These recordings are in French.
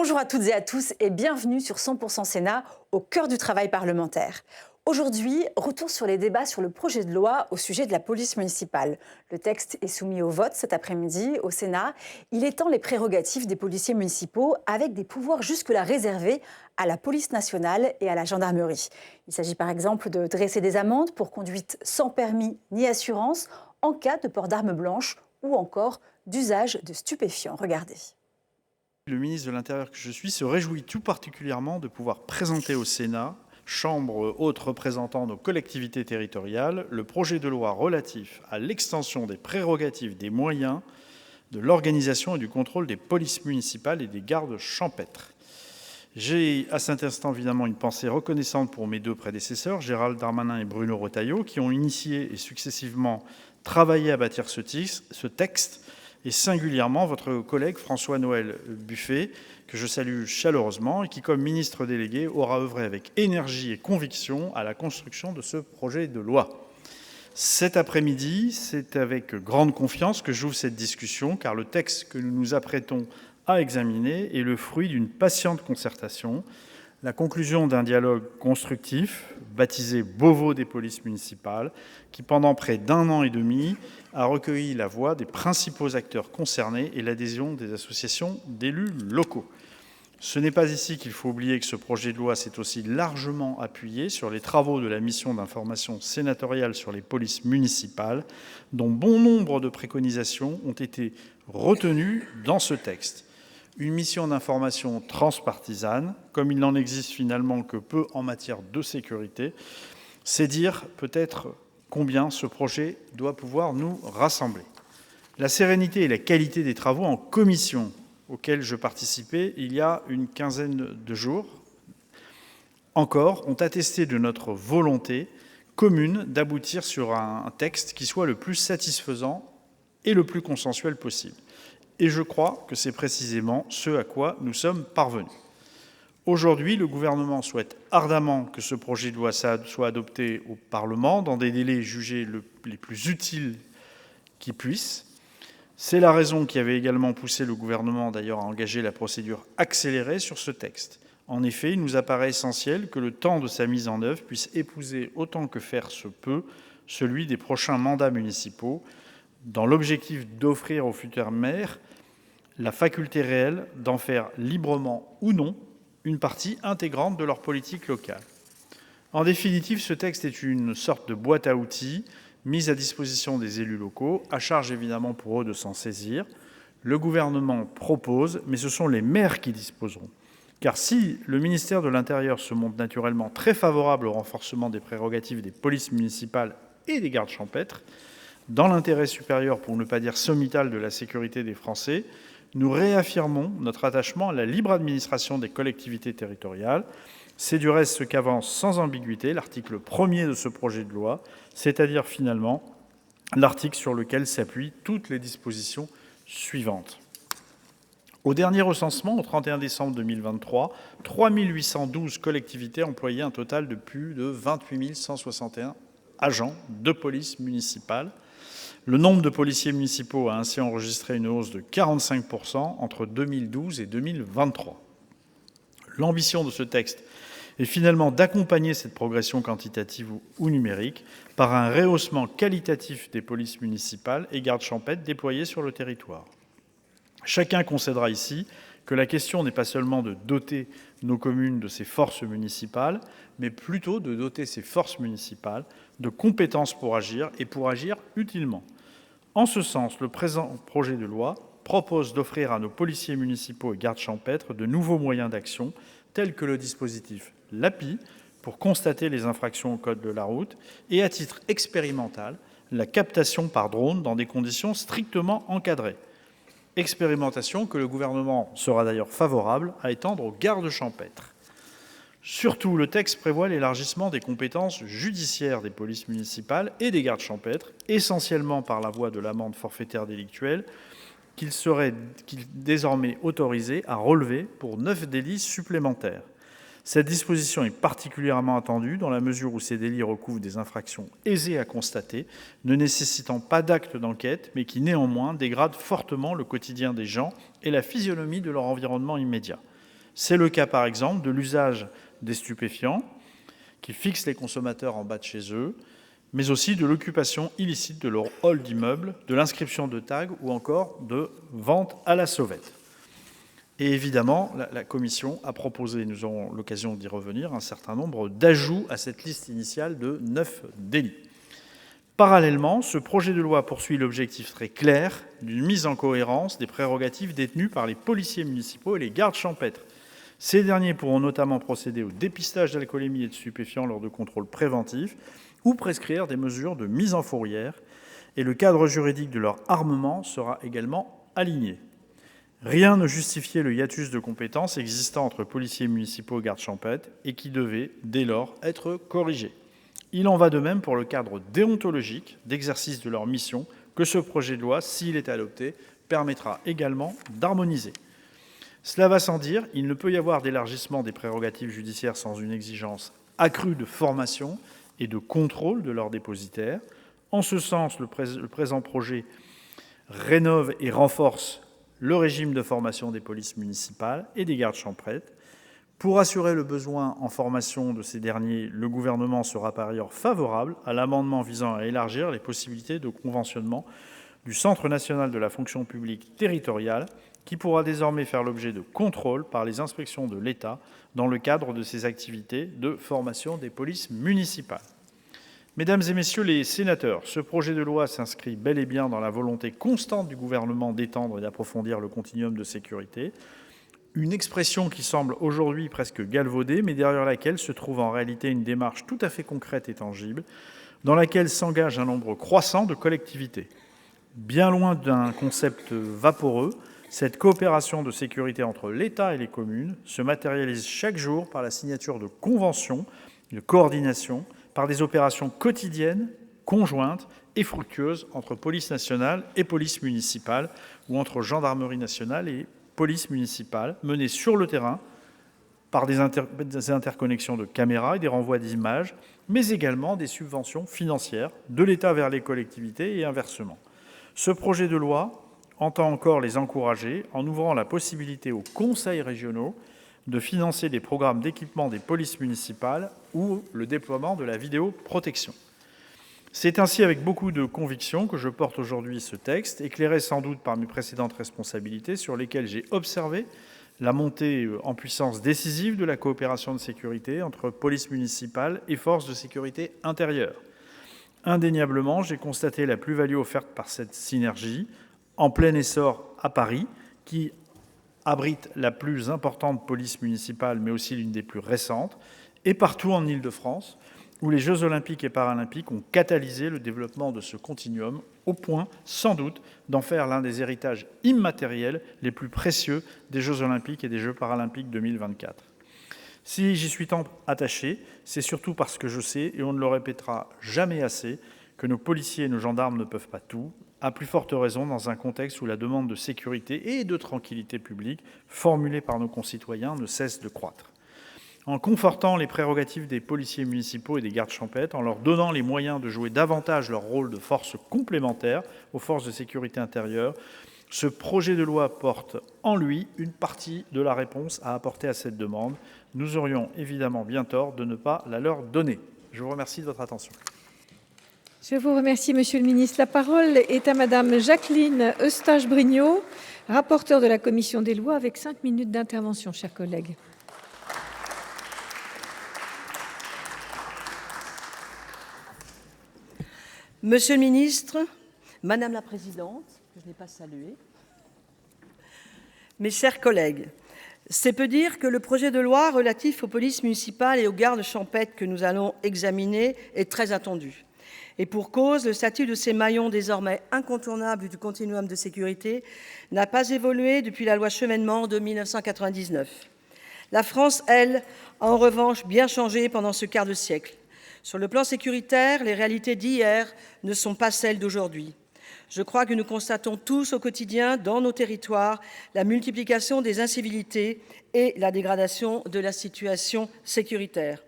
Bonjour à toutes et à tous et bienvenue sur 100% Sénat, au cœur du travail parlementaire. Aujourd'hui, retour sur les débats sur le projet de loi au sujet de la police municipale. Le texte est soumis au vote cet après-midi au Sénat. Il étend les prérogatives des policiers municipaux avec des pouvoirs jusque-là réservés à la police nationale et à la gendarmerie. Il s'agit par exemple de dresser des amendes pour conduite sans permis ni assurance en cas de port d'armes blanches ou encore d'usage de stupéfiants. Regardez. Le ministre de l'Intérieur que je suis se réjouit tout particulièrement de pouvoir présenter au Sénat, chambre haute représentant nos collectivités territoriales, le projet de loi relatif à l'extension des prérogatives, des moyens, de l'organisation et du contrôle des polices municipales et des gardes champêtres. J'ai à cet instant évidemment une pensée reconnaissante pour mes deux prédécesseurs, Gérald Darmanin et Bruno Retailleau, qui ont initié et successivement travaillé à bâtir ce texte, et singulièrement votre collègue François-Noël Buffet, que je salue chaleureusement, et qui, comme ministre délégué, aura œuvré avec énergie et conviction à la construction de ce projet de loi. Cet après-midi, c'est avec grande confiance que j'ouvre cette discussion, car le texte que nous nous apprêtons à examiner est le fruit d'une patiente concertation, la conclusion d'un dialogue constructif, baptisé Beauvau des polices municipales, qui pendant près d'un an et demi a recueilli la voix des principaux acteurs concernés et l'adhésion des associations d'élus locaux. Ce n'est pas ici qu'il faut oublier que ce projet de loi s'est aussi largement appuyé sur les travaux de la mission d'information sénatoriale sur les polices municipales, dont bon nombre de préconisations ont été retenues dans ce texte. Une mission d'information transpartisane, comme il n'en existe finalement que peu en matière de sécurité, c'est dire peut-être combien ce projet doit pouvoir nous rassembler. La sérénité et la qualité des travaux en commission auxquels je participais il y a une quinzaine de jours encore ont attesté de notre volonté commune d'aboutir sur un texte qui soit le plus satisfaisant et le plus consensuel possible. Et je crois que c'est précisément ce à quoi nous sommes parvenus. Aujourd'hui, le gouvernement souhaite ardemment que ce projet de loi soit adopté au Parlement dans des délais jugés les plus utiles qui puissent. C'est la raison qui avait également poussé le gouvernement d'ailleurs à engager la procédure accélérée sur ce texte. En effet, il nous apparaît essentiel que le temps de sa mise en œuvre puisse épouser autant que faire se peut celui des prochains mandats municipaux, dans l'objectif d'offrir aux futurs maires la faculté réelle d'en faire librement ou non une partie intégrante de leur politique locale. En définitive, ce texte est une sorte de boîte à outils mise à disposition des élus locaux, à charge évidemment pour eux de s'en saisir. Le gouvernement propose, mais ce sont les maires qui disposeront. Car si le ministère de l'Intérieur se montre naturellement très favorable au renforcement des prérogatives des polices municipales et des gardes champêtres, dans l'intérêt supérieur, pour ne pas dire sommital, de la sécurité des Français, nous réaffirmons notre attachement à la libre administration des collectivités territoriales. C'est du reste ce qu'avance sans ambiguïté l'article 1er de ce projet de loi, c'est-à-dire finalement l'article sur lequel s'appuient toutes les dispositions suivantes. Au dernier recensement, au 31 décembre 2023, 3 812 collectivités employaient un total de plus de 28 161 agents de police municipale. Le nombre de policiers municipaux a ainsi enregistré une hausse de 45% entre 2012 et 2023. L'ambition de ce texte est finalement d'accompagner cette progression quantitative ou numérique par un rehaussement qualitatif des polices municipales et gardes champêtres déployés sur le territoire. Chacun concédera ici que la question n'est pas seulement de doter nos communes de ces forces municipales, mais plutôt de doter ces forces municipales de compétences pour agir et pour agir utilement. En ce sens, le présent projet de loi propose d'offrir à nos policiers municipaux et gardes champêtres de nouveaux moyens d'action, tels que le dispositif LAPI, pour constater les infractions au code de la route, et à titre expérimental, la captation par drone dans des conditions strictement encadrées. Expérimentation que le gouvernement sera d'ailleurs favorable à étendre aux gardes champêtres. Surtout, le texte prévoit l'élargissement des compétences judiciaires des polices municipales et des gardes champêtres, essentiellement par la voie de l'amende forfaitaire délictuelle, qu'ils seraient désormais autorisés à relever pour 9 délits supplémentaires. Cette disposition est particulièrement attendue dans la mesure où ces délits recouvrent des infractions aisées à constater, ne nécessitant pas d'acte d'enquête, mais qui néanmoins dégradent fortement le quotidien des gens et la physionomie de leur environnement immédiat. C'est le cas par exemple de l'usage des stupéfiants qui fixent les consommateurs en bas de chez eux, mais aussi de l'occupation illicite de leur hall d'immeuble, de l'inscription de tags ou encore de vente à la sauvette. Et évidemment, la Commission a proposé, nous aurons l'occasion d'y revenir, un certain nombre d'ajouts à cette liste initiale de 9 délits. Parallèlement, ce projet de loi poursuit l'objectif très clair d'une mise en cohérence des prérogatives détenues par les policiers municipaux et les gardes champêtres. Ces derniers pourront notamment procéder au dépistage d'alcoolémie et de stupéfiants lors de contrôles préventifs ou prescrire des mesures de mise en fourrière, et le cadre juridique de leur armement sera également aligné. Rien ne justifiait le hiatus de compétences existant entre policiers municipaux et gardes champêtres et qui devait, dès lors, être corrigé. Il en va de même pour le cadre déontologique d'exercice de leur mission que ce projet de loi, s'il est adopté, permettra également d'harmoniser. Cela va sans dire, il ne peut y avoir d'élargissement des prérogatives judiciaires sans une exigence accrue de formation et de contrôle de leurs dépositaires. En ce sens, le présent projet rénove et renforce le régime de formation des polices municipales et des gardes champêtres. Pour assurer le besoin en formation de ces derniers, le gouvernement sera par ailleurs favorable à l'amendement visant à élargir les possibilités de conventionnement du Centre national de la fonction publique territoriale, qui pourra désormais faire l'objet de contrôles par les inspections de l'État dans le cadre de ses activités de formation des polices municipales. Mesdames et messieurs les sénateurs, ce projet de loi s'inscrit bel et bien dans la volonté constante du gouvernement d'étendre et d'approfondir le continuum de sécurité, une expression qui semble aujourd'hui presque galvaudée, mais derrière laquelle se trouve en réalité une démarche tout à fait concrète et tangible, dans laquelle s'engage un nombre croissant de collectivités. Bien loin d'un concept vaporeux, cette coopération de sécurité entre l'État et les communes se matérialise chaque jour par la signature de conventions de coordination, par des opérations quotidiennes, conjointes et fructueuses entre police nationale et police municipale, ou entre gendarmerie nationale et police municipale, menées sur le terrain par des interconnexions de caméras et des renvois d'images, mais également des subventions financières de l'État vers les collectivités et inversement. Ce projet de loi entend encore les encourager en ouvrant la possibilité aux conseils régionaux de financer des programmes d'équipement des polices municipales ou le déploiement de la vidéoprotection. C'est ainsi avec beaucoup de conviction que je porte aujourd'hui ce texte, éclairé sans doute par mes précédentes responsabilités sur lesquelles j'ai observé la montée en puissance décisive de la coopération de sécurité entre police municipale et forces de sécurité intérieure. Indéniablement, j'ai constaté la plus-value offerte par cette synergie, en plein essor à Paris, qui abrite la plus importante police municipale, mais aussi l'une des plus récentes, et partout en Île-de-France, où les Jeux olympiques et paralympiques ont catalysé le développement de ce continuum, au point, sans doute, d'en faire l'un des héritages immatériels les plus précieux des Jeux olympiques et des Jeux paralympiques 2024. Si j'y suis tant attaché, c'est surtout parce que je sais, et on ne le répétera jamais assez, que nos policiers et nos gendarmes ne peuvent pas tout, à plus forte raison dans un contexte où la demande de sécurité et de tranquillité publique formulée par nos concitoyens ne cesse de croître. En confortant les prérogatives des policiers municipaux et des gardes champêtres, en leur donnant les moyens de jouer davantage leur rôle de force complémentaire aux forces de sécurité intérieure, ce projet de loi porte en lui une partie de la réponse à apporter à cette demande. Nous aurions évidemment bien tort de ne pas la leur donner. Je vous remercie de votre attention. Je vous remercie, Monsieur le Ministre. La parole est à Madame Jacqueline Eustache-Brinio, rapporteure de la Commission des lois, avec 5 minutes d'intervention, chers collègues. Monsieur le Ministre, Madame la Présidente, que je n'ai pas saluée, mes chers collègues, c'est peu dire que le projet de loi relatif aux polices municipales et aux gardes champêtres que nous allons examiner est très attendu. Et pour cause, le statut de ces maillons désormais incontournables du continuum de sécurité n'a pas évolué depuis la loi Chevènement de 1999. La France, elle, a en revanche bien changé pendant ce quart de siècle. Sur le plan sécuritaire, les réalités d'hier ne sont pas celles d'aujourd'hui. Je crois que nous constatons tous au quotidien, dans nos territoires, la multiplication des incivilités et la dégradation de la situation sécuritaire.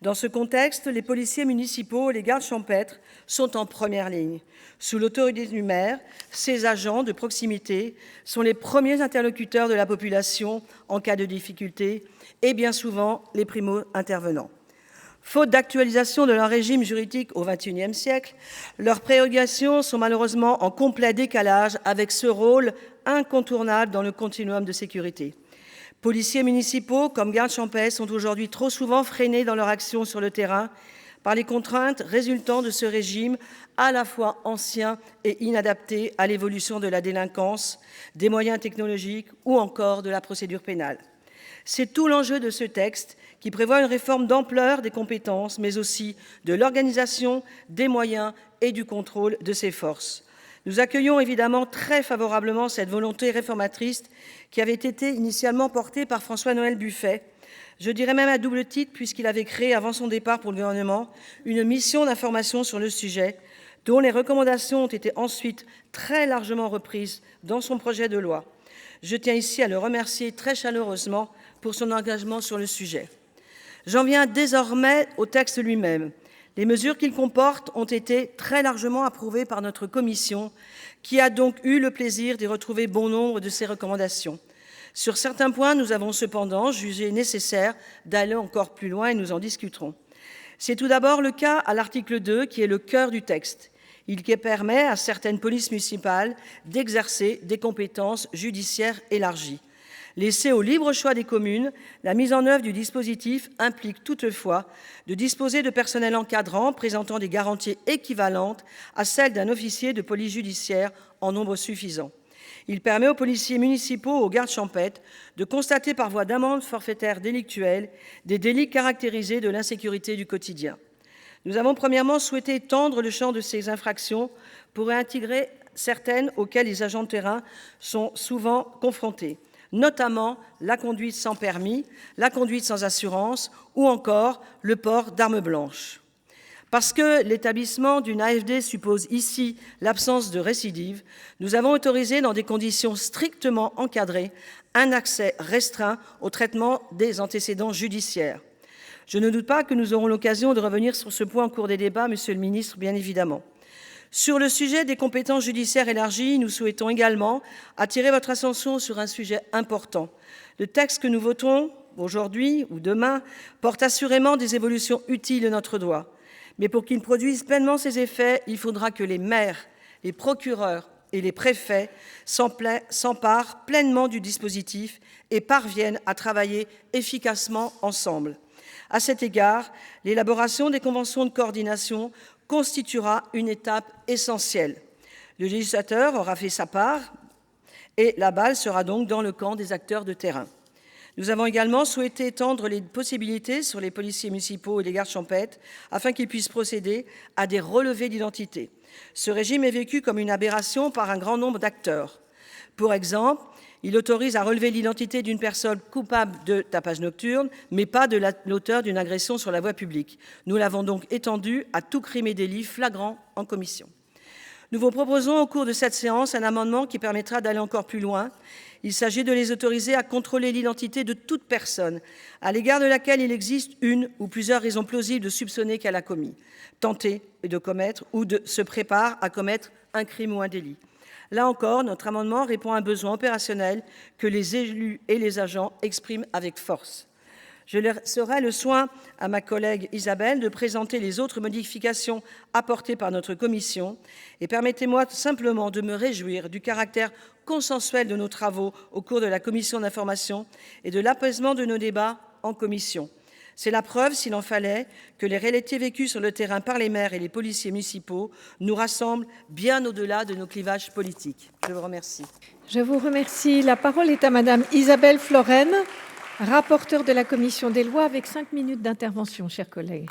Dans ce contexte, les policiers municipaux et les gardes champêtres sont en première ligne. Sous l'autorité du maire, ces agents de proximité sont les premiers interlocuteurs de la population en cas de difficulté et bien souvent les primo-intervenants. Faute d'actualisation de leur régime juridique au XXIe siècle, leurs prérogations sont malheureusement en complet décalage avec ce rôle incontournable dans le continuum de sécurité. Policiers municipaux comme gardes champêtres sont aujourd'hui trop souvent freinés dans leur action sur le terrain par les contraintes résultant de ce régime à la fois ancien et inadapté à l'évolution de la délinquance, des moyens technologiques ou encore de la procédure pénale. C'est tout l'enjeu de ce texte qui prévoit une réforme d'ampleur des compétences, mais aussi de l'organisation, des moyens et du contrôle de ces forces. Nous accueillons évidemment très favorablement cette volonté réformatrice qui avait été initialement portée par François-Noël Buffet, je dirais même à double titre puisqu'il avait créé avant son départ pour le gouvernement une mission d'information sur le sujet, dont les recommandations ont été ensuite très largement reprises dans son projet de loi. Je tiens ici à le remercier très chaleureusement pour son engagement sur le sujet. J'en viens désormais au texte lui-même. Les mesures qu'il comporte ont été très largement approuvées par notre commission, qui a donc eu le plaisir d'y retrouver bon nombre de ses recommandations. Sur certains points, nous avons cependant jugé nécessaire d'aller encore plus loin et nous en discuterons. C'est tout d'abord le cas à l'article 2, qui est le cœur du texte. Il permet à certaines polices municipales d'exercer des compétences judiciaires élargies. Laissée au libre choix des communes, la mise en œuvre du dispositif implique toutefois de disposer de personnel encadrant présentant des garanties équivalentes à celles d'un officier de police judiciaire en nombre suffisant. Il permet aux policiers municipaux, aux gardes champêtres, de constater par voie d'amende forfaitaire délictuelle des délits caractérisés de l'insécurité du quotidien. Nous avons premièrement souhaité étendre le champ de ces infractions pour y intégrer certaines auxquelles les agents de terrain sont souvent confrontés, notamment la conduite sans permis, la conduite sans assurance ou encore le port d'armes blanches. Parce que l'établissement d'une AFD suppose ici l'absence de récidive, nous avons autorisé dans des conditions strictement encadrées un accès restreint au traitement des antécédents judiciaires. Je ne doute pas que nous aurons l'occasion de revenir sur ce point au cours des débats, Monsieur le Ministre, bien évidemment. Sur le sujet des compétences judiciaires élargies, nous souhaitons également attirer votre attention sur un sujet important. Le texte que nous votons aujourd'hui ou demain porte assurément des évolutions utiles de notre droit. Mais pour qu'il produise pleinement ses effets, il faudra que les maires, les procureurs et les préfets s'emparent pleinement du dispositif et parviennent à travailler efficacement ensemble. À cet égard, l'élaboration des conventions de coordination constituera une étape essentielle. Le législateur aura fait sa part et la balle sera donc dans le camp des acteurs de terrain. Nous avons également souhaité étendre les possibilités sur les policiers municipaux et les gardes champêtres afin qu'ils puissent procéder à des relevés d'identité. Ce régime est vécu comme une aberration par un grand nombre d'acteurs. Pour exemple, il autorise à relever l'identité d'une personne coupable de tapage nocturne, mais pas de l'auteur d'une agression sur la voie publique. Nous l'avons donc étendu à tout crime et délit flagrant en commission. Nous vous proposons au cours de cette séance un amendement qui permettra d'aller encore plus loin. Il s'agit de les autoriser à contrôler l'identité de toute personne à l'égard de laquelle il existe une ou plusieurs raisons plausibles de soupçonner qu'elle a commis, tenté de commettre ou se prépare à commettre un crime ou un délit. Là encore, notre amendement répond à un besoin opérationnel que les élus et les agents expriment avec force. Je laisserai le soin à ma collègue Isabelle de présenter les autres modifications apportées par notre commission et permettez-moi simplement de me réjouir du caractère consensuel de nos travaux au cours de la commission d'information et de l'apaisement de nos débats en commission. C'est la preuve, s'il en fallait, que les réalités vécues sur le terrain par les maires et les policiers municipaux nous rassemblent bien au-delà de nos clivages politiques. Je vous remercie. Je vous remercie. La parole est à Madame Isabelle Florennes, rapporteure de la Commission des lois, avec 5 minutes d'intervention, chers collègues.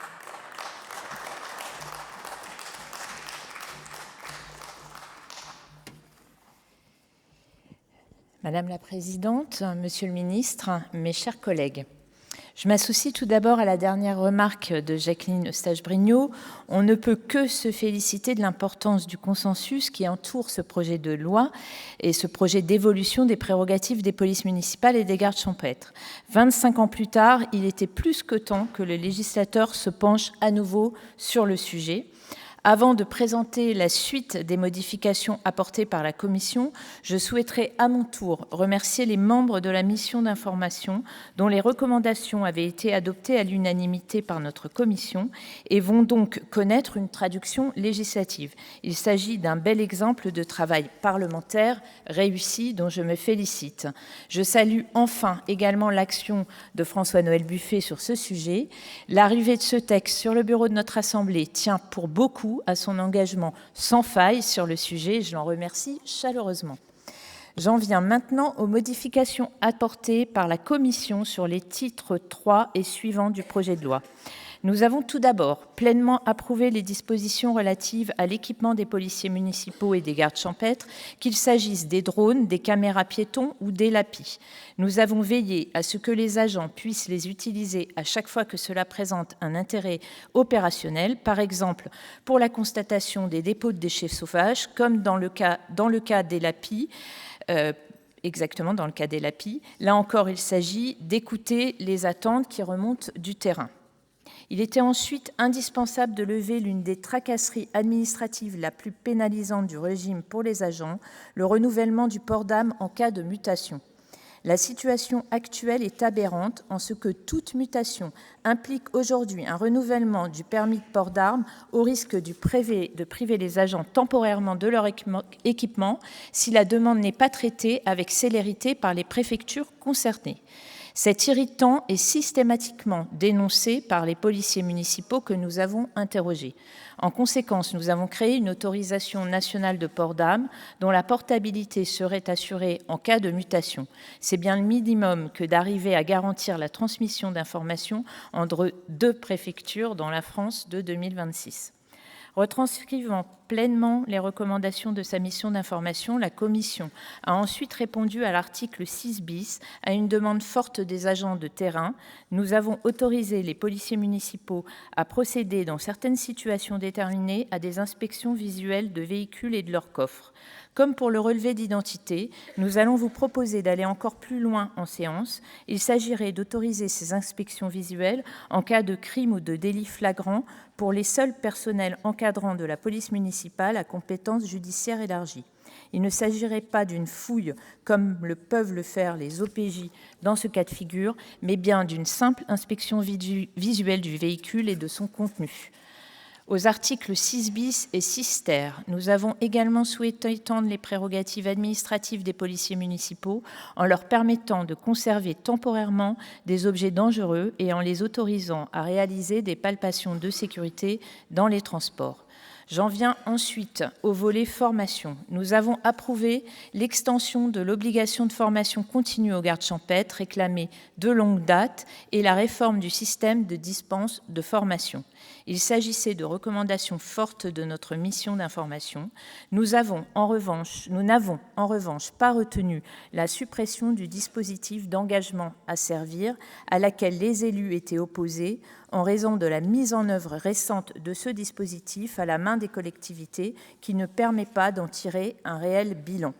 Madame la Présidente, Monsieur le Ministre, mes chers collègues, Je m'associe tout d'abord à la dernière remarque de Jacqueline Eustache-Brinio. On ne peut que se féliciter de l'importance du consensus qui entoure ce projet de loi et ce projet d'évolution des prérogatives des polices municipales et des gardes champêtres. 25 ans plus tard, il était plus que temps que le législateur se penche à nouveau sur le sujet. Avant de présenter la suite des modifications apportées par la Commission, je souhaiterais à mon tour remercier les membres de la mission d'information dont les recommandations avaient été adoptées à l'unanimité par notre Commission et vont donc connaître une traduction législative. Il s'agit d'un bel exemple de travail parlementaire réussi dont je me félicite. Je salue enfin également l'action de François-Noël Buffet sur ce sujet. L'arrivée de ce texte sur le bureau de notre Assemblée tient pour beaucoup à son engagement sans faille sur le sujet. Je l'en remercie chaleureusement. J'en viens maintenant aux modifications apportées par la Commission sur les titres 3 et suivants du projet de loi. Nous avons tout d'abord pleinement approuvé les dispositions relatives à l'équipement des policiers municipaux et des gardes champêtres, qu'il s'agisse des drones, des caméras piétons ou des LAPI. Nous avons veillé à ce que les agents puissent les utiliser à chaque fois que cela présente un intérêt opérationnel, par exemple pour la constatation des dépôts de déchets sauvages, comme dans le cas des LAPI, exactement dans le cas des LAPI. Là encore, il s'agit d'écouter les attentes qui remontent du terrain. Il était ensuite indispensable de lever l'une des tracasseries administratives la plus pénalisante du régime pour les agents, le renouvellement du port d'arme en cas de mutation. La situation actuelle est aberrante en ce que toute mutation implique aujourd'hui un renouvellement du permis de port d'armes au risque de priver les agents temporairement de leur équipement si la demande n'est pas traitée avec célérité par les préfectures concernées. Cet irritant est systématiquement dénoncé par les policiers municipaux que nous avons interrogés. En conséquence, nous avons créé une autorisation nationale de port d'armes dont la portabilité serait assurée en cas de mutation. C'est bien le minimum que d'arriver à garantir la transmission d'informations entre 2 préfectures dans la France de 2026. Retranscrivant pleinement les recommandations de sa mission d'information, la Commission a ensuite répondu à l'article 6 bis à une demande forte des agents de terrain. Nous avons autorisé les policiers municipaux à procéder dans certaines situations déterminées à des inspections visuelles de véhicules et de leurs coffres. Comme pour le relevé d'identité, nous allons vous proposer d'aller encore plus loin en séance. Il s'agirait d'autoriser ces inspections visuelles en cas de crime ou de délit flagrant pour les seuls personnels encadrants de la police municipale à compétence judiciaire élargie. Il ne s'agirait pas d'une fouille comme peuvent le faire les OPJ dans ce cas de figure, mais bien d'une simple inspection visuelle du véhicule et de son contenu. Aux articles 6 bis et 6 ter, nous avons également souhaité étendre les prérogatives administratives des policiers municipaux en leur permettant de conserver temporairement des objets dangereux et en les autorisant à réaliser des palpations de sécurité dans les transports. J'en viens ensuite au volet formation. Nous avons approuvé l'extension de l'obligation de formation continue aux gardes champêtres réclamée de longue date et la réforme du système de dispense de formation. Il s'agissait de recommandations fortes de notre mission d'information. Nous n'avons en revanche pas retenu la suppression du dispositif d'engagement à servir à laquelle les élus étaient opposés en raison de la mise en œuvre récente de ce dispositif à la main des collectivités qui ne permet pas d'en tirer un réel bilan.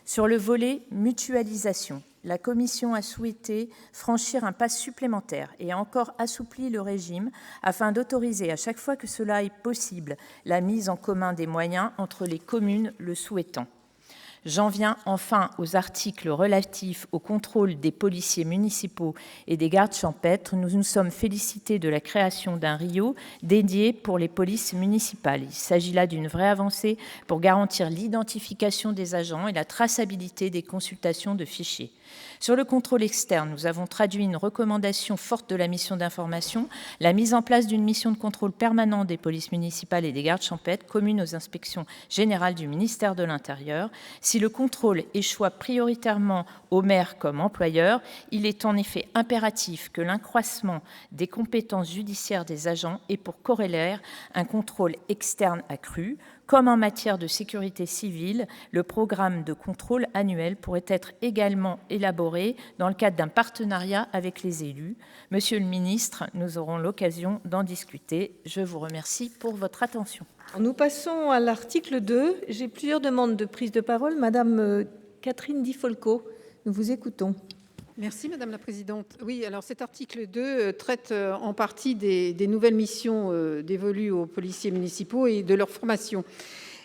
Sur le volet mutualisation, la Commission a souhaité franchir un pas supplémentaire et a encore assoupli le régime afin d'autoriser à chaque fois que cela est possible la mise en commun des moyens entre les communes le souhaitant. J'en viens enfin aux articles relatifs au contrôle des policiers municipaux et des gardes champêtres. Nous nous sommes félicités de la création d'un RIO dédié pour les polices municipales. Il s'agit là d'une vraie avancée pour garantir l'identification des agents et la traçabilité des consultations de fichiers. Sur le contrôle externe, nous avons traduit une recommandation forte de la mission d'information, la mise en place d'une mission de contrôle permanent des polices municipales et des gardes champêtres communes aux inspections générales du ministère de l'Intérieur. Si le contrôle échoit prioritairement au maire comme employeur, il est en effet impératif que l'accroissement des compétences judiciaires des agents ait pour corollaire un contrôle externe accru. Comme en matière de sécurité civile, le programme de contrôle annuel pourrait être également élaboré dans le cadre d'un partenariat avec les élus. Monsieur le ministre, nous aurons l'occasion d'en discuter. Je vous remercie pour votre attention. Nous passons à l'article 2. J'ai plusieurs demandes de prise de parole. Madame Catherine Di Folco, nous vous écoutons. Merci Madame la Présidente. Oui, alors cet article 2 traite en partie des nouvelles missions dévolues aux policiers municipaux et de leur formation.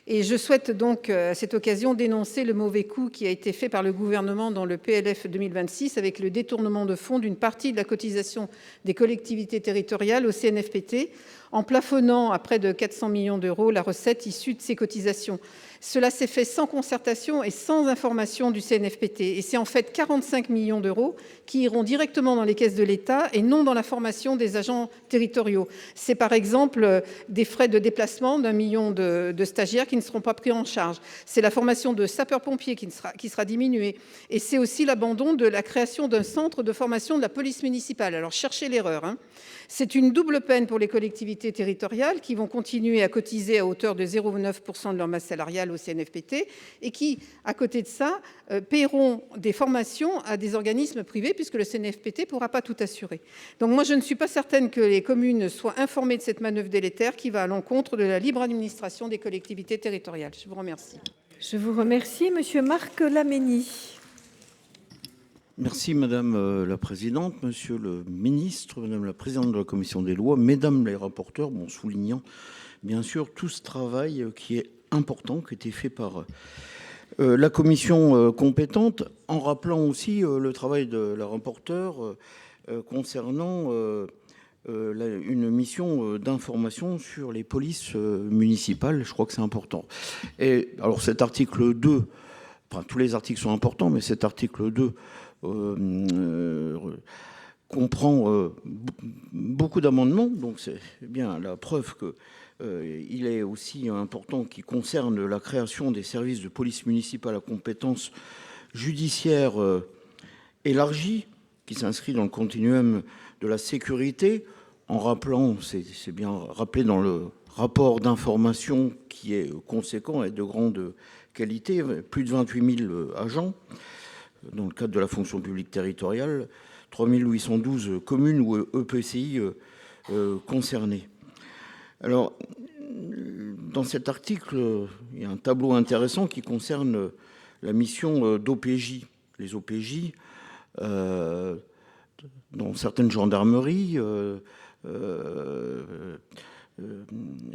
Et je souhaite donc à cette occasion dénoncer le mauvais coup qui a été fait par le gouvernement dans le PLF 2026 avec le détournement de fonds d'une partie de la cotisation des collectivités territoriales au CNFPT en plafonnant à près de 400 millions d'euros la recette issue de ces cotisations. Cela s'est fait sans concertation et sans information du CNFPT. Et c'est en fait 45 millions d'euros qui iront directement dans les caisses de l'État et non dans la formation des agents territoriaux. C'est par exemple des frais de déplacement d'1 million de stagiaires qui ne seront pas pris en charge. C'est la formation de sapeurs-pompiers qui sera diminuée. Et c'est aussi l'abandon de la création d'un centre de formation de la police municipale. Alors cherchez l'erreur, hein. C'est une double peine pour les collectivités territoriales qui vont continuer à cotiser à hauteur de 0,9% de leur masse salariale au CNFPT et qui, à côté de ça, paieront des formations à des organismes privés puisque le CNFPT ne pourra pas tout assurer. Donc moi, je ne suis pas certaine que les communes soient informées de cette manœuvre délétère qui va à l'encontre de la libre administration des collectivités territoriales. Je vous remercie. Je vous remercie. Monsieur Marc Laménie. Merci Madame la Présidente, Monsieur le Ministre, Madame la Présidente de la Commission des Lois, Mesdames les rapporteurs, bon, soulignant bien sûr tout ce travail qui est important, qui a été fait par la commission compétente, en rappelant aussi le travail de la rapporteure concernant une mission d'information sur les polices municipales. Je crois que c'est important. Et alors cet article 2, enfin tous les articles sont importants, mais cet article 2 comprend beaucoup d'amendements, donc c'est bien la preuve qu'il est aussi important qui concerne la création des services de police municipale à compétence judiciaire élargie, qui s'inscrit dans le continuum de la sécurité, en rappelant, c'est bien rappelé dans le rapport d'information qui est conséquent et de grande qualité, plus de 28 000 agents, dans le cadre de la fonction publique territoriale, 3 812 communes ou EPCI concernés. Alors, dans cet article, il y a un tableau intéressant qui concerne la mission d'OPJ. Les OPJ, dans certaines gendarmeries,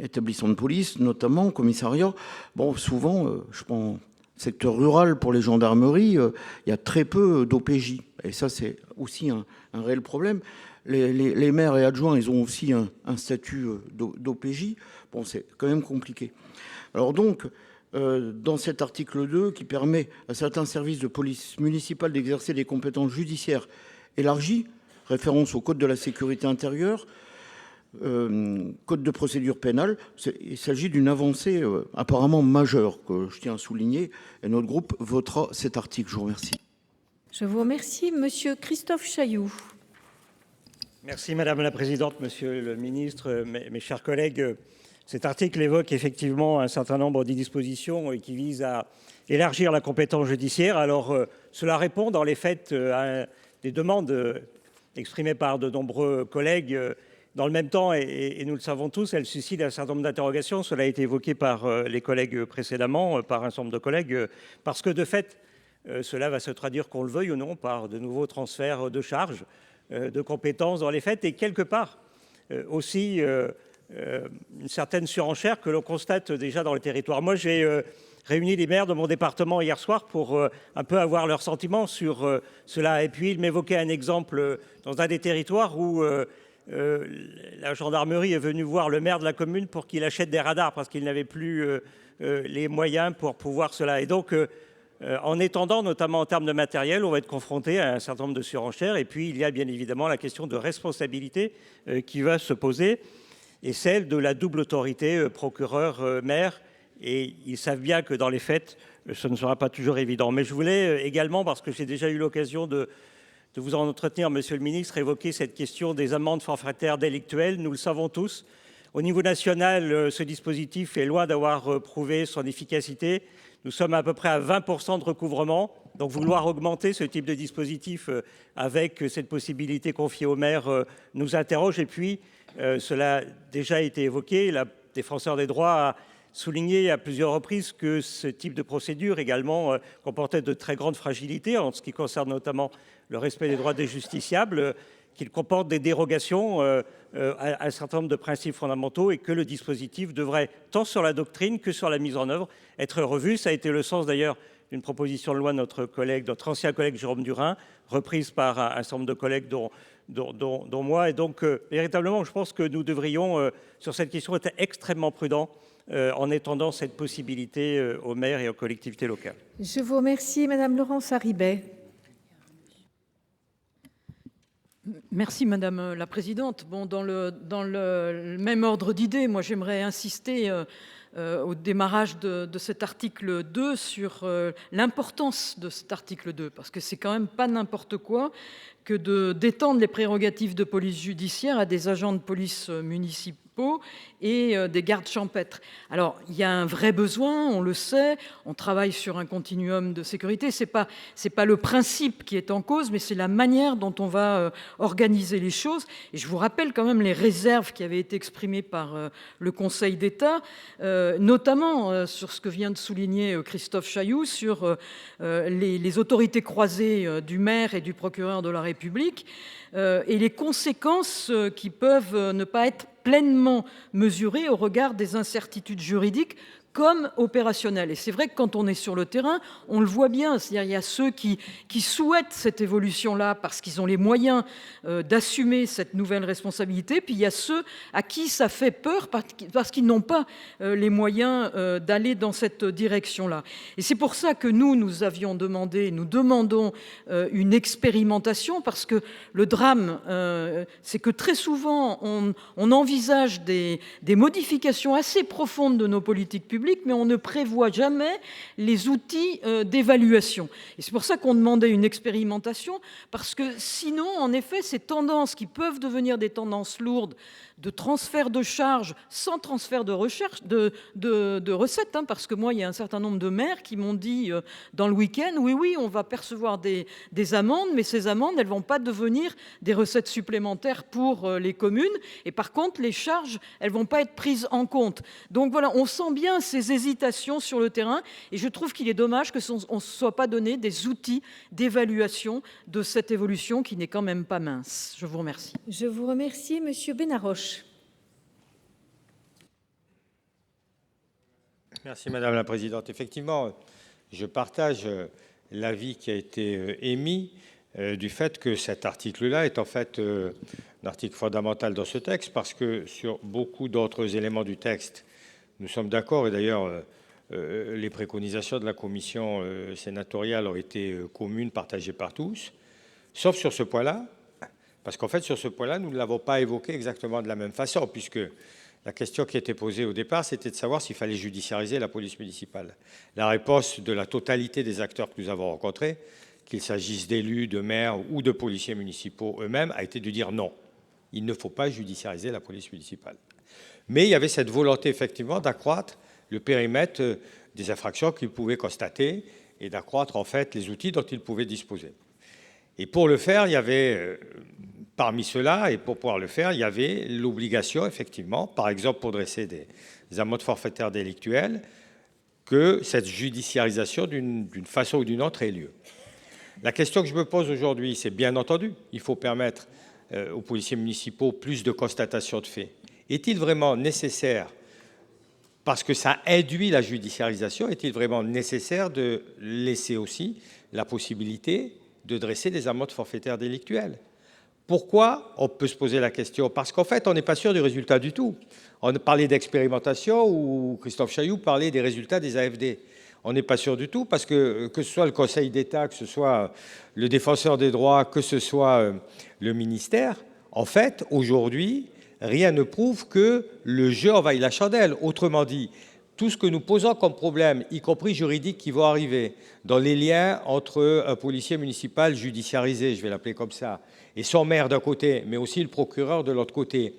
établissements de police, notamment commissariats, bon, souvent, je pense, secteur rural pour les gendarmeries, il y a très peu d'OPJ. Et ça, c'est aussi un réel problème. Les maires et adjoints, ils ont aussi un statut d'OPJ. Bon, c'est quand même compliqué. Alors donc, dans cet article 2, qui permet à certains services de police municipale d'exercer des compétences judiciaires élargies, référence au Code de la sécurité intérieure, Code de procédure pénale, il s'agit d'une avancée apparemment majeure que je tiens à souligner et notre groupe votera cet article. Je vous remercie. Je vous remercie. Monsieur Christophe Chailloux. Merci Madame la Présidente, Monsieur le Ministre, mes chers collègues. Cet article évoque effectivement un certain nombre de dispositions qui visent à élargir la compétence judiciaire. Alors cela répond dans les faits à des demandes exprimées par de nombreux collègues. Dans le même temps, et nous le savons tous, elle suscite un certain nombre d'interrogations. Cela a été évoqué par les collègues précédemment, par un certain nombre de collègues, parce que de fait, cela va se traduire, qu'on le veuille ou non, par de nouveaux transferts de charges, de compétences dans les faits, et quelque part aussi une certaine surenchère que l'on constate déjà dans le territoire. Moi, j'ai réuni les maires de mon département hier soir pour un peu avoir leurs sentiments sur cela. Et puis, ils m'évoquaient un exemple dans un des territoires où la gendarmerie est venue voir le maire de la commune pour qu'il achète des radars parce qu'il n'avait plus les moyens pour pouvoir cela. Et donc, en étendant, notamment en termes de matériel, on va être confronté à un certain nombre de surenchères. Et puis, il y a bien évidemment la question de responsabilité qui va se poser et celle de la double autorité procureur-maire. Et ils savent bien que dans les faits, ce ne sera pas toujours évident. Mais je voulais également, parce que j'ai déjà eu l'occasion de vous en entretenir, Monsieur le Ministre, évoquer cette question des amendes forfaitaires délictuelles. Nous le savons tous, Au niveau national, ce dispositif est loin d'avoir prouvé son efficacité. Nous sommes à peu près à 20% de recouvrement. Donc vouloir augmenter ce type de dispositif avec cette possibilité confiée aux maires nous interroge. Et puis, cela a déjà été évoqué, la défenseur des droits a souligné à plusieurs reprises que ce type de procédure également comportait de très grandes fragilités en ce qui concerne notamment le respect des droits des justiciables, qu'il comporte des dérogations à un certain nombre de principes fondamentaux et que le dispositif devrait, tant sur la doctrine que sur la mise en œuvre, être revu. Ça a été le sens d'ailleurs d'une proposition de loi de notre ancien collègue Jérôme Durain, reprise par un certain nombre de collègues dont moi. Et donc, véritablement, je pense que nous devrions, sur cette question, être extrêmement prudents en étendant cette possibilité aux maires et aux collectivités locales. Je vous remercie, Madame Laurence Harribey. Merci Madame la Présidente. Bon, dans le même ordre d'idées, moi j'aimerais insister au démarrage de cet article 2 sur l'importance de cet article 2, parce que c'est quand même pas n'importe quoi que d'étendre les prérogatives de police judiciaire à des agents de police municipaux et des gardes champêtres. Alors, il y a un vrai besoin, on le sait, on travaille sur un continuum de sécurité. C'est pas le principe qui est en cause, mais c'est la manière dont on va organiser les choses. Et je vous rappelle quand même les réserves qui avaient été exprimées par le Conseil d'État, notamment sur ce que vient de souligner Christophe Chailloux, sur les autorités croisées du maire et du procureur de la République, et les conséquences qui peuvent ne pas être pleinement mesurées au regard des incertitudes juridiques comme opérationnelles. Et c'est vrai que quand on est sur le terrain, on le voit bien. C'est-à-dire il y a ceux qui souhaitent cette évolution-là parce qu'ils ont les moyens d'assumer cette nouvelle responsabilité. Puis il y a ceux à qui ça fait peur parce qu'ils n'ont pas les moyens d'aller dans cette direction-là. Et c'est pour ça que nous avions demandé, nous demandons une expérimentation, parce que le drame, c'est que très souvent, on envisage des modifications assez profondes de nos politiques publiques, mais on ne prévoit jamais les outils d'évaluation. Et c'est pour ça qu'on demandait une expérimentation, parce que sinon, en effet, ces tendances qui peuvent devenir des tendances lourdes de transfert de charges sans transfert de recettes, hein, parce que moi, il y a un certain nombre de maires qui m'ont dit dans le week-end, oui, on va percevoir des amendes, mais ces amendes, elles ne vont pas devenir des recettes supplémentaires pour les communes, et par contre, les charges, elles ne vont pas être prises en compte. Donc voilà, on sent bien ces hésitations sur le terrain, et je trouve qu'il est dommage qu'on ne se soit pas donné des outils d'évaluation de cette évolution qui n'est quand même pas mince. Je vous remercie. Je vous remercie, Monsieur Benaroche. Merci Madame la Présidente. Effectivement, je partage l'avis qui a été émis du fait que cet article-là est en fait un article fondamental dans ce texte, parce que sur beaucoup d'autres éléments du texte, nous sommes d'accord, et d'ailleurs les préconisations de la commission sénatoriale ont été communes, partagées par tous, sauf sur ce point-là, parce qu'en fait sur ce point-là, nous ne l'avons pas évoqué exactement de la même façon, puisque la question qui était posée au départ, c'était de savoir s'il fallait judiciariser la police municipale. La réponse de la totalité des acteurs que nous avons rencontrés, qu'il s'agisse d'élus, de maires ou de policiers municipaux eux-mêmes, a été de dire non, il ne faut pas judiciariser la police municipale. Mais il y avait cette volonté effectivement d'accroître le périmètre des infractions qu'ils pouvaient constater et d'accroître en fait les outils dont ils pouvaient disposer. Et pour le faire, il y avait parmi ceux-là, et pour pouvoir le faire, il y avait l'obligation, effectivement, par exemple pour dresser des amendes forfaitaires délictuelles, que cette judiciarisation d'une façon ou d'une autre ait lieu. La question que je me pose aujourd'hui, c'est bien entendu, il faut permettre aux policiers municipaux plus de constatation de faits. Est-il vraiment nécessaire, parce que ça induit la judiciarisation, est-il vraiment nécessaire de laisser aussi la possibilité de dresser des amendes forfaitaires délictuelles? Pourquoi? On peut se poser la question. Parce qu'en fait, on n'est pas sûr du résultat du tout. On parlait d'expérimentation, ou Christophe Chailloux parlait des résultats des AFD. On n'est pas sûr du tout, parce que ce soit le Conseil d'État, que ce soit le Défenseur des droits, que ce soit le ministère, en fait, aujourd'hui, rien ne prouve que le jeu envahit la chandelle. Autrement dit, tout ce que nous posons comme problème, y compris juridique, qui vont arriver dans les liens entre un policier municipal judiciarisé, je vais l'appeler comme ça, et son maire d'un côté, mais aussi le procureur de l'autre côté,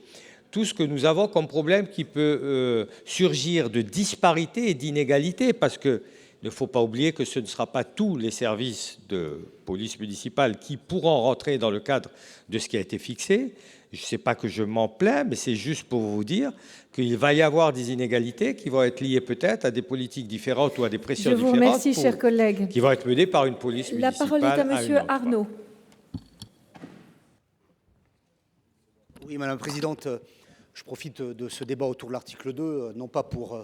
tout ce que nous avons comme problème qui peut surgir de disparités et d'inégalités, parce que il ne faut pas oublier que ce ne sera pas tous les services de police municipale qui pourront rentrer dans le cadre de ce qui a été fixé. Je ne sais pas que je m'en plains, mais c'est juste pour vous dire qu'il va y avoir des inégalités qui vont être liées peut-être à des politiques différentes ou à des pressions différentes. Je vous remercie, chers collègues. Qui vont être menées par une police municipale. La parole est à monsieur Arnaud. Oui, Madame la Présidente, je profite de ce débat autour de l'article 2, non pas pour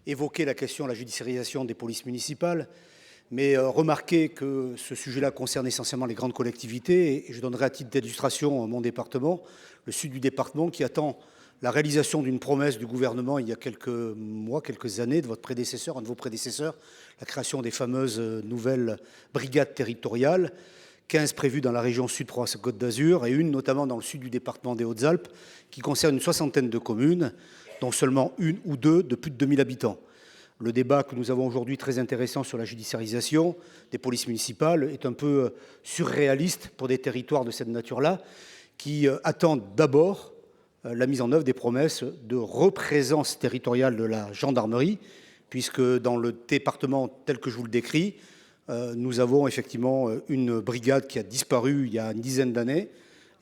évoquer la question de la judiciarisation des polices municipales, mais remarquer que ce sujet-là concerne essentiellement les grandes collectivités. Et je donnerai à titre d'illustration mon département, le sud du département, qui attend la réalisation d'une promesse du gouvernement il y a quelques mois, quelques années, de votre prédécesseur, un de vos prédécesseurs, la création des fameuses nouvelles brigades territoriales, 15 prévues dans la région Sud-Provence-Côte d'Azur et une notamment dans le sud du département des Hautes-Alpes, qui concerne une soixantaine de communes, dont seulement une ou deux de plus de 2000 habitants. Le débat que nous avons aujourd'hui, très intéressant sur la judiciarisation des polices municipales, est un peu surréaliste pour des territoires de cette nature-là, qui attendent d'abord la mise en œuvre des promesses de représence territoriale de la gendarmerie, puisque dans le département tel que je vous le décris, nous avons effectivement une brigade qui a disparu il y a une dizaine d'années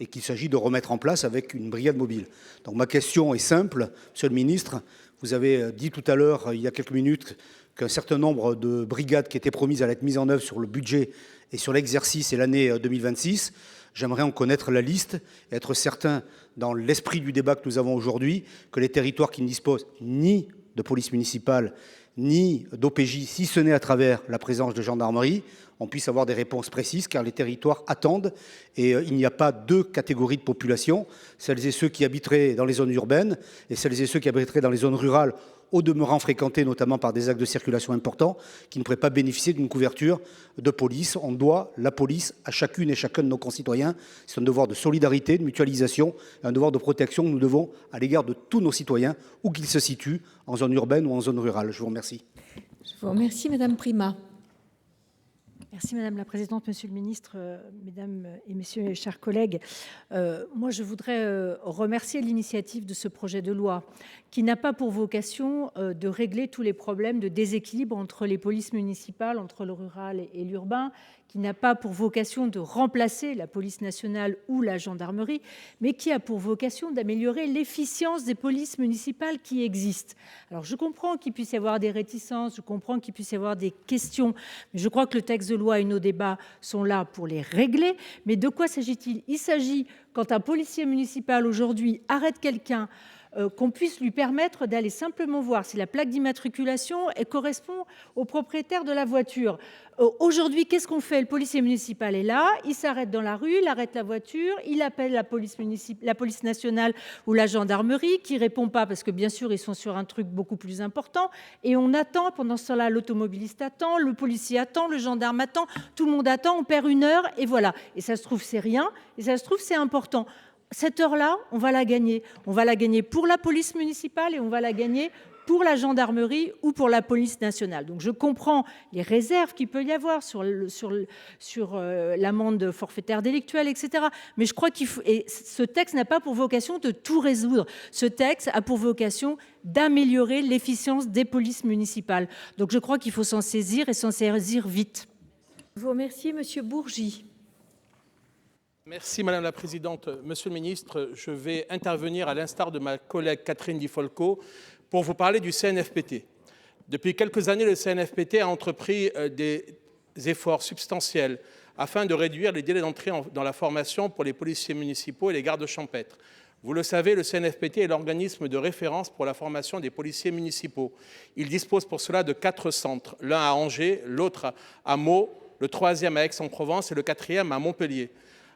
et qu'il s'agit de remettre en place avec une brigade mobile. Donc ma question est simple, Monsieur le Ministre. Vous avez dit tout à l'heure, il y a quelques minutes, qu'un certain nombre de brigades qui étaient promises à être mises en œuvre sur le budget et sur l'exercice et l'année 2026. J'aimerais en connaître la liste et être certain, dans l'esprit du débat que nous avons aujourd'hui, que les territoires qui ne disposent ni de police municipale, ni d'OPJ, si ce n'est à travers la présence de gendarmerie, on puisse avoir des réponses précises, car les territoires attendent et il n'y a pas deux catégories de population, celles et ceux qui habiteraient dans les zones urbaines et celles et ceux qui habiteraient dans les zones rurales, au demeurant fréquentées notamment par des axes de circulation importants, qui ne pourraient pas bénéficier d'une couverture de police. On doit la police à chacune et chacun de nos concitoyens. C'est un devoir de solidarité, de mutualisation, un devoir de protection que nous devons à l'égard de tous nos citoyens, où qu'ils se situent, en zone urbaine ou en zone rurale. Je vous remercie. Je vous remercie, Madame Prima. Merci Madame la Présidente, Monsieur le Ministre, Mesdames et Messieurs, chers collègues. Moi, je voudrais remercier l'initiative de ce projet de loi qui n'a pas pour vocation de régler tous les problèmes de déséquilibre entre les polices municipales, entre le rural et l'urbain, qui n'a pas pour vocation de remplacer la police nationale ou la gendarmerie, mais qui a pour vocation d'améliorer l'efficience des polices municipales qui existent. Alors je comprends qu'il puisse y avoir des réticences, je comprends qu'il puisse y avoir des questions, mais je crois que le texte de loi et nos débats sont là pour les régler. Mais de quoi s'agit-il ? Il s'agit, quand un policier municipal aujourd'hui arrête quelqu'un, qu'on puisse lui permettre d'aller simplement voir si la plaque d'immatriculation correspond au propriétaire de la voiture. Aujourd'hui, qu'est-ce qu'on fait ? Le policier municipal est là, il s'arrête dans la rue, il arrête la voiture, il appelle la police nationale ou la gendarmerie qui ne répond pas parce que bien sûr ils sont sur un truc beaucoup plus important et on attend, pendant ce temps-là l'automobiliste attend, le policier attend, le gendarme attend, tout le monde attend, on perd 1 heure et voilà. Et ça se trouve c'est rien et ça se trouve c'est important. Cette heure-là, on va la gagner. On va la gagner pour la police municipale et on va la gagner pour la gendarmerie ou pour la police nationale. Donc je comprends les réserves qu'il peut y avoir sur l'amende forfaitaire délictuelle, etc. Mais je crois et ce texte n'a pas pour vocation de tout résoudre. Ce texte a pour vocation d'améliorer l'efficience des polices municipales. Donc je crois qu'il faut s'en saisir et s'en saisir vite. Je vous remercie, Monsieur Bourgi. Merci Madame la Présidente. Monsieur le Ministre, je vais intervenir à l'instar de ma collègue Catherine Di Folco pour vous parler du CNFPT. Depuis quelques années, le CNFPT a entrepris des efforts substantiels afin de réduire les délais d'entrée dans la formation pour les policiers municipaux et les gardes champêtres. Vous le savez, le CNFPT est l'organisme de référence pour la formation des policiers municipaux. Il dispose pour cela de 4 centres, l'un à Angers, l'autre à Meaux, le 3e à Aix-en-Provence et le 4e à Montpellier.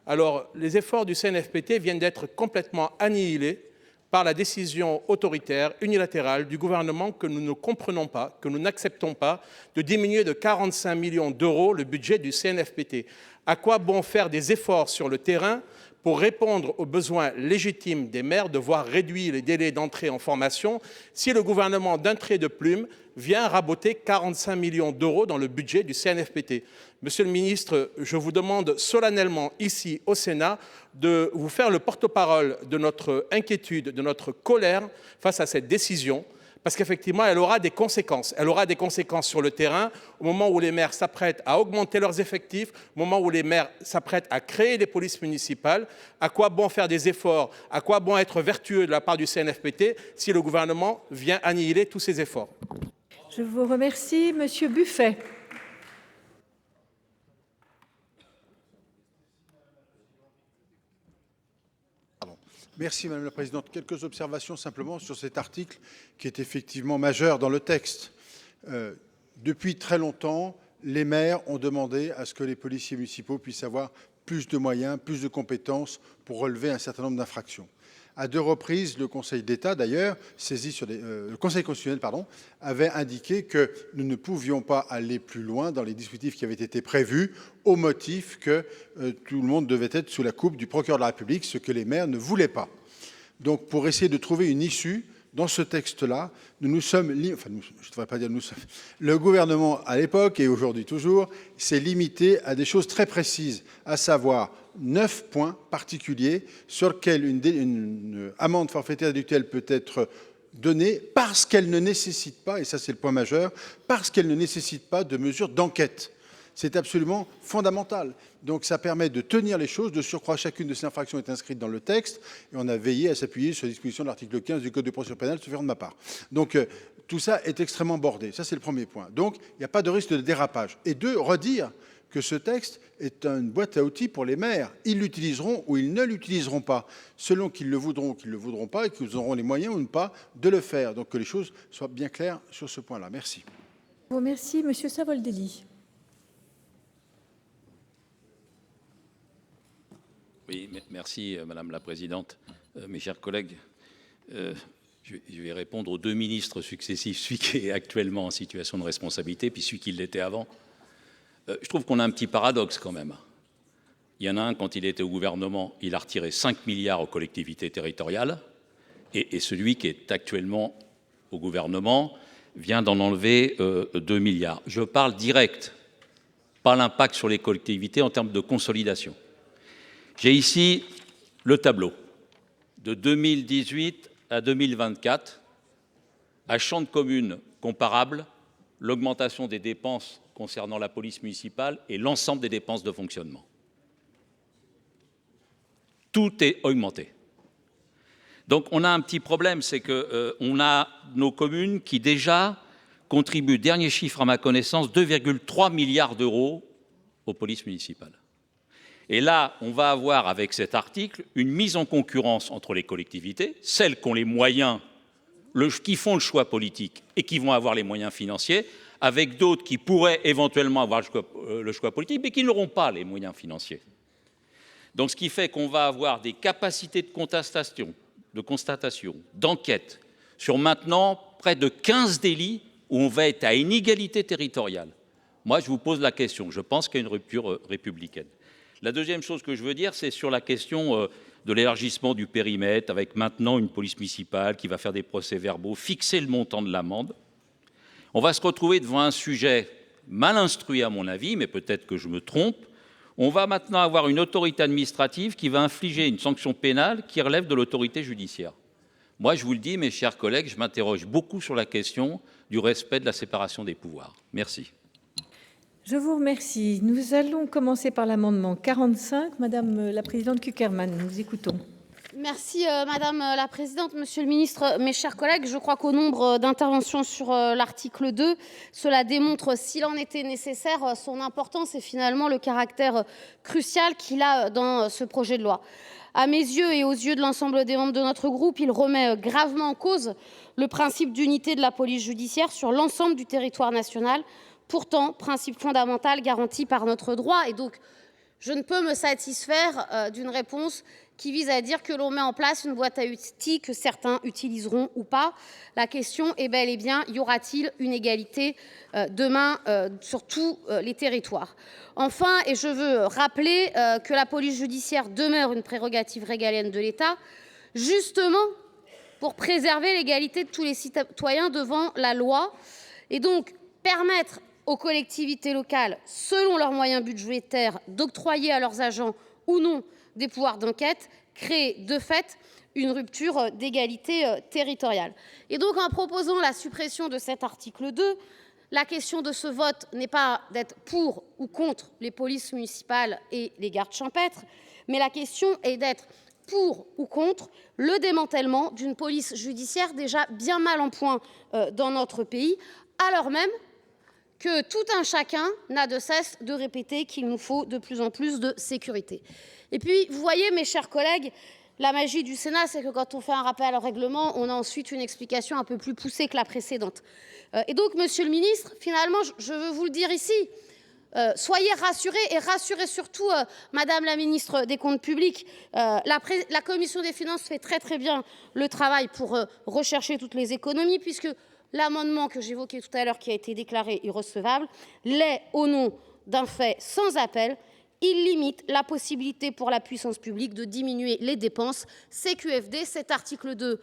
Alors, les efforts du CNFPT viennent d'être complètement annihilés par la décision autoritaire, unilatérale du gouvernement que nous ne comprenons pas, que nous n'acceptons pas, de diminuer de 45 millions d'euros le budget du CNFPT. À quoi bon faire des efforts sur le terrain pour répondre aux besoins légitimes des maires de voir réduire les délais d'entrée en formation si le gouvernement, d'un trait de plume, vient raboter 45 millions d'euros dans le budget du CNFPT. Monsieur le ministre, je vous demande solennellement ici au Sénat de vous faire le porte-parole de notre inquiétude, de notre colère face à cette décision, parce qu'effectivement, elle aura des conséquences. Elle aura des conséquences sur le terrain, au moment où les maires s'apprêtent à augmenter leurs effectifs, au moment où les maires s'apprêtent à créer des polices municipales. À quoi bon faire des efforts? À quoi bon être vertueux de la part du CNFPT si le gouvernement vient annihiler tous ces efforts? Je vous remercie. Monsieur Buffet. Merci Madame la Présidente. Quelques observations simplement sur cet article qui est effectivement majeur dans le texte. Depuis très longtemps, les maires ont demandé à ce que les policiers municipaux puissent avoir plus de moyens, plus de compétences pour relever un certain nombre d'infractions. À 2 reprises, le Conseil d'État, d'ailleurs, saisi sur le Conseil constitutionnel, avait indiqué que nous ne pouvions pas aller plus loin dans les dispositifs qui avaient été prévus au motif que tout le monde devait être sous la coupe du procureur de la République, ce que les maires ne voulaient pas. Donc, pour essayer de trouver une issue, dans ce texte-là, je ne devrais pas dire nous sommes, le gouvernement à l'époque et aujourd'hui toujours s'est limité à des choses très précises, à savoir 9 points particuliers sur lesquels une amende forfaitaire délictuelle peut être donnée parce qu'elle ne nécessite pas, et ça c'est le point majeur, parce qu'elle ne nécessite pas de mesures d'enquête. C'est absolument fondamental. Donc ça permet de tenir les choses. De surcroît, chacune de ces infractions est inscrite dans le texte et on a veillé à s'appuyer sur les dispositions de l'article 15 du Code de procédure pénale, sauf erreur de ma part. Donc tout ça est extrêmement bordé. Ça, c'est le premier point. Donc il n'y a pas de risque de dérapage. Et 2, redire que ce texte est une boîte à outils pour les maires. Ils l'utiliseront ou ils ne l'utiliseront pas, selon qu'ils le voudront ou qu'ils ne le voudront pas et qu'ils auront les moyens ou pas de le faire. Donc que les choses soient bien claires sur ce point-là. Merci. Je vous remercie. Monsieur Savoldelli. Oui, merci Madame la Présidente. Mes chers collègues, je vais répondre aux 2 ministres successifs, celui qui est actuellement en situation de responsabilité, puis celui qui l'était avant. Je trouve qu'on a un petit paradoxe quand même. Il y en a un, quand il était au gouvernement, il a retiré 5 milliards aux collectivités territoriales, et celui qui est actuellement au gouvernement vient d'en enlever 2 milliards. Je parle direct, pas l'impact sur les collectivités en termes de consolidation. J'ai ici le tableau de 2018 à 2024. À champ de communes comparables, l'augmentation des dépenses concernant la police municipale et l'ensemble des dépenses de fonctionnement. Tout est augmenté. Donc on a un petit problème, c'est qu'on a nos communes qui déjà contribuent, dernier chiffre à ma connaissance, 2,3 milliards d'euros aux polices municipales. Et là, on va avoir, avec cet article, une mise en concurrence entre les collectivités, celles qui ont les moyens, qui font le choix politique et qui vont avoir les moyens financiers, avec d'autres qui pourraient éventuellement avoir le choix politique, mais qui n'auront pas les moyens financiers. Donc, ce qui fait qu'on va avoir des capacités de constatation, d'enquête, sur maintenant près de 15 délits où on va être à inégalité territoriale. Moi, je vous pose la question. Je pense qu'il y a une rupture républicaine. La deuxième chose que je veux dire, c'est sur la question de l'élargissement du périmètre, avec maintenant une police municipale qui va faire des procès-verbaux, fixer le montant de l'amende. On va se retrouver devant un sujet mal instruit à mon avis, mais peut-être que je me trompe. On va maintenant avoir une autorité administrative qui va infliger une sanction pénale qui relève de l'autorité judiciaire. Moi, je vous le dis, mes chers collègues, je m'interroge beaucoup sur la question du respect de la séparation des pouvoirs. Merci. Je vous remercie. Nous allons commencer par l'amendement 45. Madame la présidente Cukierman, nous écoutons. Merci Madame la Présidente, Monsieur le Ministre, mes chers collègues. Je crois qu'au nombre d'interventions sur l'article 2, cela démontre, s'il en était nécessaire, son importance et finalement le caractère crucial qu'il a dans ce projet de loi. À mes yeux et aux yeux de l'ensemble des membres de notre groupe, il remet gravement en cause le principe d'unité de la police judiciaire sur l'ensemble du territoire national, pourtant principe fondamental garanti par notre droit. Et donc, je ne peux me satisfaire d'une réponse qui vise à dire que l'on met en place une boîte à outils que certains utiliseront ou pas. La question est bel et bien, y aura-t-il une égalité demain sur tous les territoires? Enfin, et je veux rappeler que la police judiciaire demeure une prérogative régalienne de l'État, justement pour préserver l'égalité de tous les citoyens devant la loi, et donc permettre aux collectivités locales, selon leurs moyens budgétaires, d'octroyer à leurs agents ou non des pouvoirs d'enquête, crée de fait une rupture d'égalité territoriale. Et donc, en proposant la suppression de cet article 2, la question de ce vote n'est pas d'être pour ou contre les polices municipales et les gardes champêtres, mais la question est d'être pour ou contre le démantèlement d'une police judiciaire déjà bien mal en point dans notre pays, alors même que tout un chacun n'a de cesse de répéter qu'il nous faut de plus en plus de sécurité. Et puis, vous voyez, mes chers collègues, la magie du Sénat, c'est que quand on fait un rappel au règlement, on a ensuite une explication un peu plus poussée que la précédente. Et donc, Monsieur le Ministre, finalement, je veux vous le dire ici, soyez rassurés et rassurez surtout Madame la Ministre des Comptes Publics. La Commission des Finances fait très bien le travail pour rechercher toutes les économies, puisque l'amendement que j'évoquais tout à l'heure, qui a été déclaré irrecevable, l'est au nom d'un fait sans appel. Il limite la possibilité pour la puissance publique de diminuer les dépenses CQFD. Cet article 2,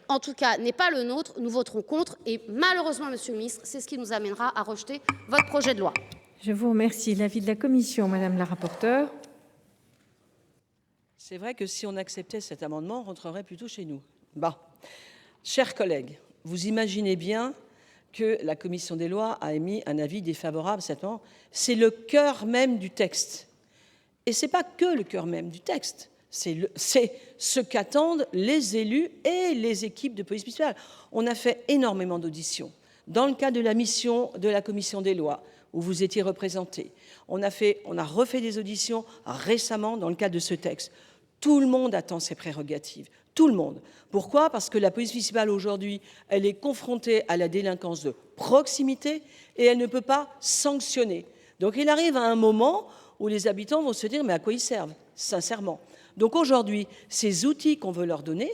en tout cas, n'est pas le nôtre. Nous voterons contre. Et malheureusement, Monsieur le Ministre, c'est ce qui nous amènera à rejeter votre projet de loi. Je vous remercie. L'avis de la commission, Madame la rapporteure. C'est vrai que si on acceptait cet amendement, on rentrerait plutôt chez nous. Bon. Chers collègues, vous imaginez bien que la commission des lois a émis un avis défavorable. C'est le cœur même du texte. Et ce n'est pas que le cœur même du texte, c'est ce qu'attendent les élus et les équipes de police municipale. On a fait énormément d'auditions. Dans le cadre de la mission de la commission des lois, où vous étiez représentés, on a refait des auditions récemment dans le cadre de ce texte. Tout le monde attend ses prérogatives. Tout le monde. Pourquoi? Parce que la police municipale aujourd'hui, elle est confrontée à la délinquance de proximité et elle ne peut pas sanctionner. Donc il arrive à un moment où les habitants vont se dire mais à quoi ils servent, sincèrement. Donc aujourd'hui, ces outils qu'on veut leur donner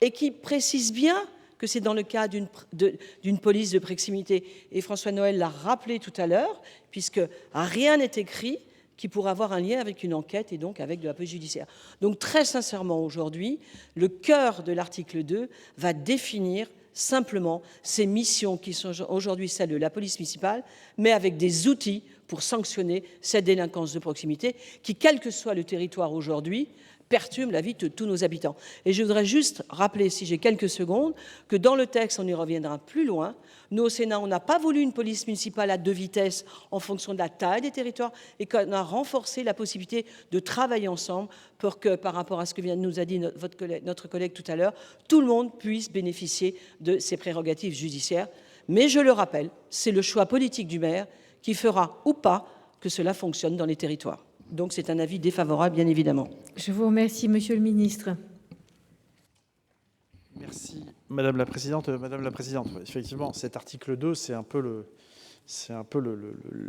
et qui précisent bien que c'est dans le cas d'une police de proximité, et François Noël l'a rappelé tout à l'heure, puisque rien n'est écrit qui pourrait avoir un lien avec une enquête et donc avec de la police judiciaire. Donc très sincèrement aujourd'hui, le cœur de l'article 2 va définir simplement ces missions qui sont aujourd'hui celles de la police municipale, mais avec des outils pour sanctionner cette délinquance de proximité qui, quel que soit le territoire aujourd'hui, perturbe la vie de tous nos habitants. Et je voudrais juste rappeler, si j'ai quelques secondes, que dans le texte, on y reviendra plus loin. Nous, au Sénat, on n'a pas voulu une police municipale à 2 vitesses en fonction de la taille des territoires et qu'on a renforcé la possibilité de travailler ensemble pour que, par rapport à ce que nous a dit notre collègue tout à l'heure, tout le monde puisse bénéficier de ses prérogatives judiciaires. Mais je le rappelle, c'est le choix politique du maire qui fera ou pas que cela fonctionne dans les territoires. Donc c'est un avis défavorable, bien évidemment. Je vous remercie, Monsieur le Ministre. Merci, Madame la Présidente. Madame la Présidente, effectivement, cet article 2, c'est un peu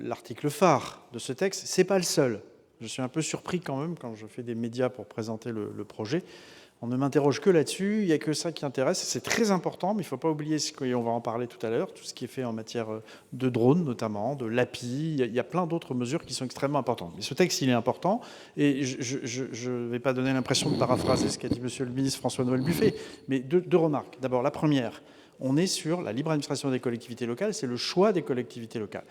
l'article phare de ce texte. Ce n'est pas le seul. Je suis un peu surpris quand même quand je fais des médias pour présenter le projet. On ne m'interroge que là-dessus, il n'y a que ça qui intéresse. C'est très important, mais il ne faut pas oublier, et on va en parler tout à l'heure, tout ce qui est fait en matière de drones notamment, de l'API. Il y a plein d'autres mesures qui sont extrêmement importantes. Mais ce texte, il est important, et je ne vais pas donner l'impression de paraphraser ce qu'a dit Monsieur le ministre François-Noël Buffet, mais deux remarques. D'abord, la première, on est sur la libre administration des collectivités locales, c'est le choix des collectivités locales.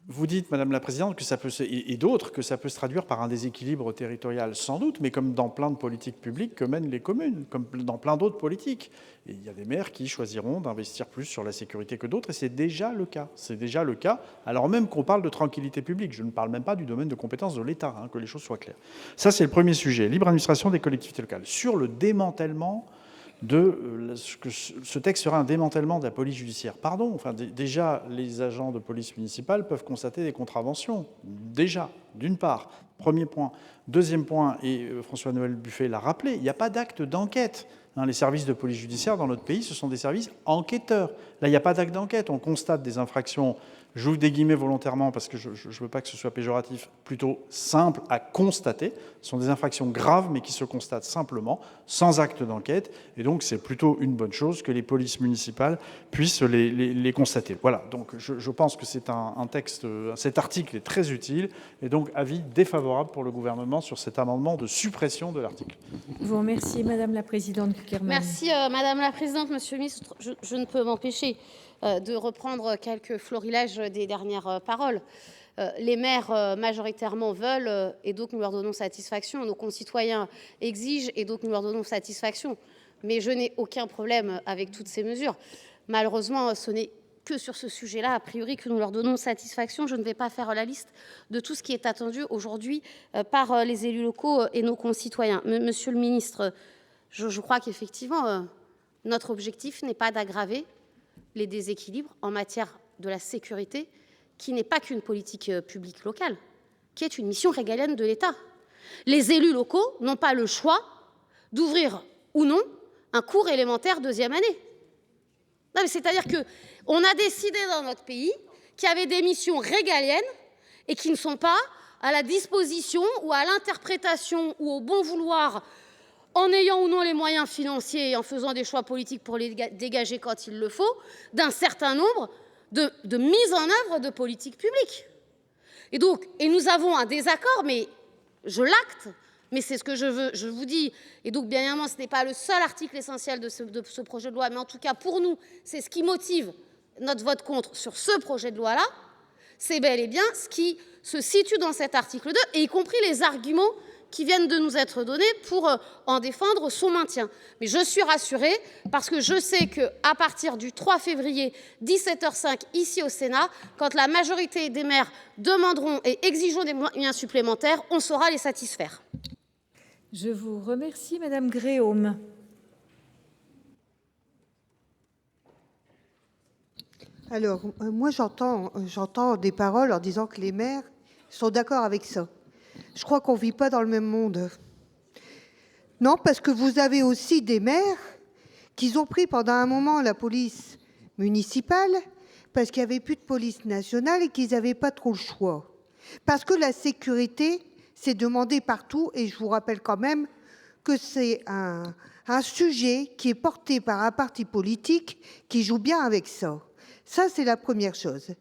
Vous dites, Madame la Présidente, que ça peut et d'autres, que ça peut se traduire par un déséquilibre territorial, sans doute, mais comme dans plein de politiques publiques que mènent les communes, comme dans plein d'autres politiques. Et il y a des maires qui choisiront d'investir plus sur la sécurité que d'autres, et c'est déjà le cas. C'est déjà le cas, alors même qu'on parle de tranquillité publique. Je ne parle même pas du domaine de compétences de l'État, que les choses soient claires. Ça, c'est le premier sujet, libre administration des collectivités locales. Sur le démantèlement ce texte sera un démantèlement de la police judiciaire. Pardon, enfin, déjà, les agents de police municipale peuvent constater des contraventions. Déjà, d'une part. Premier point. Deuxième point, et François-Noël Buffet l'a rappelé, il n'y a pas d'acte d'enquête. Les services de police judiciaire dans notre pays, ce sont des services enquêteurs. Là, il n'y a pas d'acte d'enquête. On constate des infractions, j'ouvre des guillemets volontairement parce que je ne veux pas que ce soit péjoratif, plutôt simples à constater. Ce sont des infractions graves, mais qui se constatent simplement, sans acte d'enquête. Et donc, c'est plutôt une bonne chose que les polices municipales puissent les constater. Voilà, donc je pense que c'est un texte, cet article est très utile. Et donc, avis défavorable pour le gouvernement sur cet amendement de suppression de l'article. Je vous remercie, Madame la Présidente Cukierman. Merci, Madame la Présidente. Monsieur le ministre, je ne peux m'empêcher de reprendre quelques florileges des dernières paroles. Les maires majoritairement veulent et donc nous leur donnons satisfaction. Nos concitoyens exigent et donc nous leur donnons satisfaction. Mais je n'ai aucun problème avec toutes ces mesures. Malheureusement, ce n'est que sur ce sujet-là, a priori, que nous leur donnons satisfaction. Je ne vais pas faire la liste de tout ce qui est attendu aujourd'hui par les élus locaux et nos concitoyens. Monsieur le ministre, je crois qu'effectivement, notre objectif n'est pas d'aggraver les déséquilibres en matière de la sécurité, qui n'est pas qu'une politique publique locale, qui est une mission régalienne de l'État. Les élus locaux n'ont pas le choix d'ouvrir ou non un cours élémentaire deuxième année. C'est-à-dire qu'on a décidé dans notre pays qu'il y avait des missions régaliennes et qui ne sont pas à la disposition ou à l'interprétation ou au bon vouloir, en ayant ou non les moyens financiers et en faisant des choix politiques pour les dégager quand il le faut, d'un certain nombre de mises en œuvre de politiques publiques. Et nous avons un désaccord, mais je l'acte, mais c'est ce que je vous dis. Et donc, bien évidemment, ce n'est pas le seul article essentiel de ce projet de loi, mais en tout cas, pour nous, c'est ce qui motive notre vote contre sur ce projet de loi-là. C'est bel et bien ce qui se situe dans cet article 2, et y compris les arguments qui viennent de nous être donnés pour en défendre son maintien. Mais je suis rassurée parce que je sais qu'à partir du 3 février, 17h05, ici au Sénat, quand la majorité des maires demanderont et exigeront des moyens supplémentaires, on saura les satisfaire. Je vous remercie, Madame Gréaume. Alors, moi, j'entends des paroles en disant que les maires sont d'accord avec ça. Je crois qu'on ne vit pas dans le même monde. Non, parce que vous avez aussi des maires qui ont pris pendant un moment la police municipale parce qu'il n'y avait plus de police nationale et qu'ils n'avaient pas trop le choix. Parce que la sécurité, c'est demandé partout, et je vous rappelle quand même que c'est un sujet qui est porté par un parti politique qui joue bien avec ça. Ça, c'est la première chose.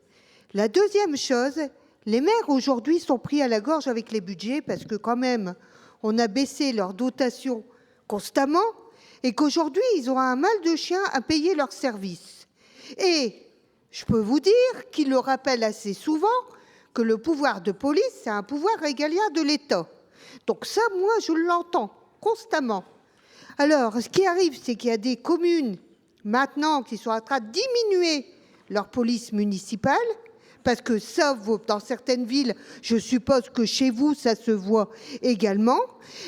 La deuxième chose, les maires aujourd'hui sont pris à la gorge avec les budgets parce que quand même, on a baissé leur dotation constamment et qu'aujourd'hui, ils ont un mal de chien à payer leurs services. Et je peux vous dire qu'ils le rappellent assez souvent que le pouvoir de police, c'est un pouvoir régalien de l'État. Donc ça, moi, je l'entends constamment. Alors, ce qui arrive, c'est qu'il y a des communes maintenant qui sont en train de diminuer leur police municipale, parce que ça, dans certaines villes, je suppose que chez vous, ça se voit également.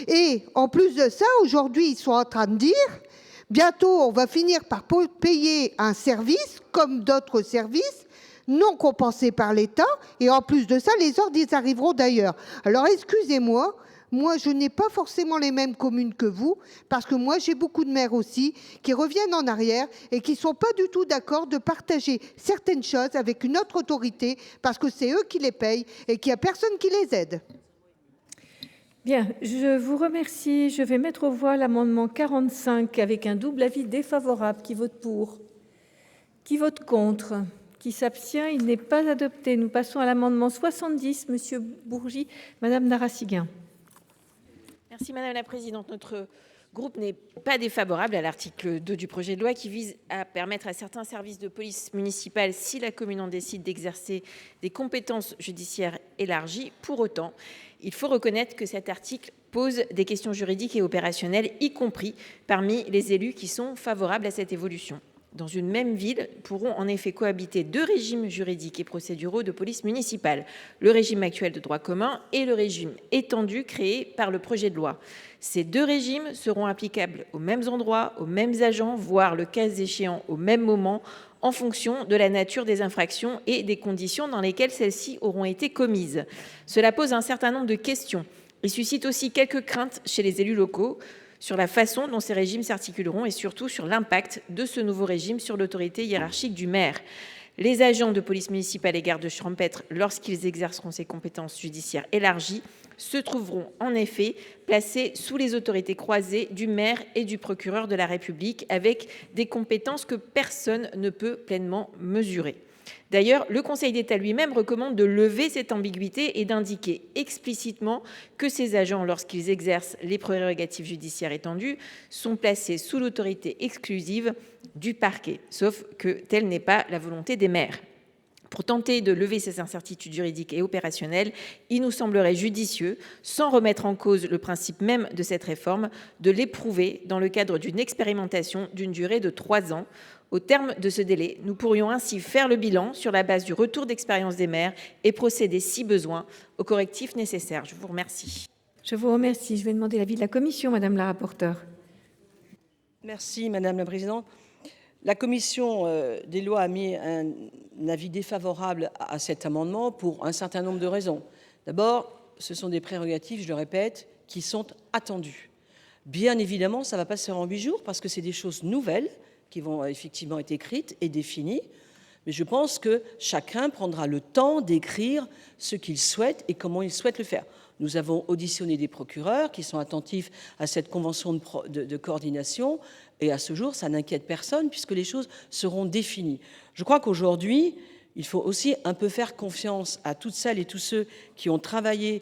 Et en plus de ça, aujourd'hui, ils sont en train de dire, bientôt, on va finir par payer un service, comme d'autres services, non compensés par l'État. Et en plus de ça, les ordres, ils arriveront d'ailleurs. Alors, excusez-moi, moi, je n'ai pas forcément les mêmes communes que vous, parce que moi, j'ai beaucoup de maires aussi qui reviennent en arrière et qui ne sont pas du tout d'accord de partager certaines choses avec une autre autorité, parce que c'est eux qui les payent et qu'il n'y a personne qui les aide. Bien, je vous remercie. Je vais mettre aux voix l'amendement 45 avec un double avis défavorable. Qui vote pour? Qui vote contre? Qui s'abstient? Il n'est pas adopté. Nous passons à l'amendement 70. Monsieur Bourgi, Madame Narassiguin. Merci Madame la Présidente. Notre groupe n'est pas défavorable à l'article 2 du projet de loi qui vise à permettre à certains services de police municipale, si la commune en décide, d'exercer des compétences judiciaires élargies. Pour autant, il faut reconnaître que cet article pose des questions juridiques et opérationnelles, y compris parmi les élus qui sont favorables à cette évolution. Dans une même ville pourront en effet cohabiter deux régimes juridiques et procéduraux de police municipale, le régime actuel de droit commun et le régime étendu créé par le projet de loi. Ces deux régimes seront applicables aux mêmes endroits, aux mêmes agents, voire le cas échéant au même moment, en fonction de la nature des infractions et des conditions dans lesquelles celles-ci auront été commises. Cela pose un certain nombre de questions et suscite aussi quelques craintes chez les élus locaux. sur la façon dont ces régimes s'articuleront et surtout sur l'impact de ce nouveau régime sur l'autorité hiérarchique du maire. Les agents de police municipale et gardes champêtres, lorsqu'ils exerceront ces compétences judiciaires élargies, se trouveront en effet placés sous les autorités croisées du maire et du procureur de la République, avec des compétences que personne ne peut pleinement mesurer. D'ailleurs, le Conseil d'État lui-même recommande de lever cette ambiguïté et d'indiquer explicitement que ces agents, lorsqu'ils exercent les prérogatives judiciaires étendues, sont placés sous l'autorité exclusive du parquet, sauf que telle n'est pas la volonté des maires. Pour tenter de lever ces incertitudes juridiques et opérationnelles, il nous semblerait judicieux, sans remettre en cause le principe même de cette réforme, de l'éprouver dans le cadre d'une expérimentation d'une durée de 3 ans. Au terme de ce délai, nous pourrions ainsi faire le bilan sur la base du retour d'expérience des maires et procéder, si besoin, aux correctifs nécessaires. Je vous remercie. Je vous remercie. Je vais demander l'avis de la commission, madame la rapporteure. Merci, madame la présidente. La commission des lois a mis un avis défavorable à cet amendement pour un certain nombre de raisons. D'abord, ce sont des prérogatives, je le répète, qui sont attendues. Bien évidemment, ça ne va pas se faire en 8 jours parce que c'est des choses nouvelles qui vont effectivement être écrites et définies. Mais je pense que chacun prendra le temps d'écrire ce qu'il souhaite et comment il souhaite le faire. Nous avons auditionné des procureurs qui sont attentifs à cette convention de coordination et à ce jour, ça n'inquiète personne puisque les choses seront définies. Je crois qu'aujourd'hui, il faut aussi un peu faire confiance à toutes celles et tous ceux qui ont travaillé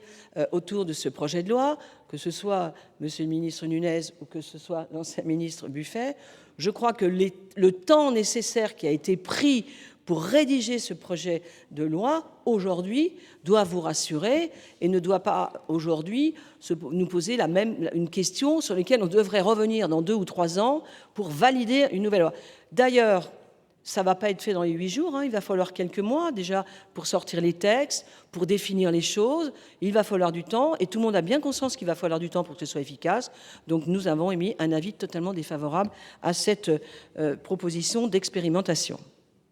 autour de ce projet de loi, que ce soit Monsieur le ministre Nunez ou que ce soit l'ancien ministre Buffet. Je crois que le temps nécessaire qui a été pris pour rédiger ce projet de loi, aujourd'hui, doit vous rassurer et ne doit pas, aujourd'hui, nous poser une question sur laquelle on devrait revenir dans 2 ou 3 ans pour valider une nouvelle loi. D'ailleurs, ça ne va pas être fait dans les 8 jours, il va falloir quelques mois déjà pour sortir les textes, pour définir les choses, il va falloir du temps, et tout le monde a bien conscience qu'il va falloir du temps pour que ce soit efficace. Donc nous avons émis un avis totalement défavorable à cette proposition d'expérimentation.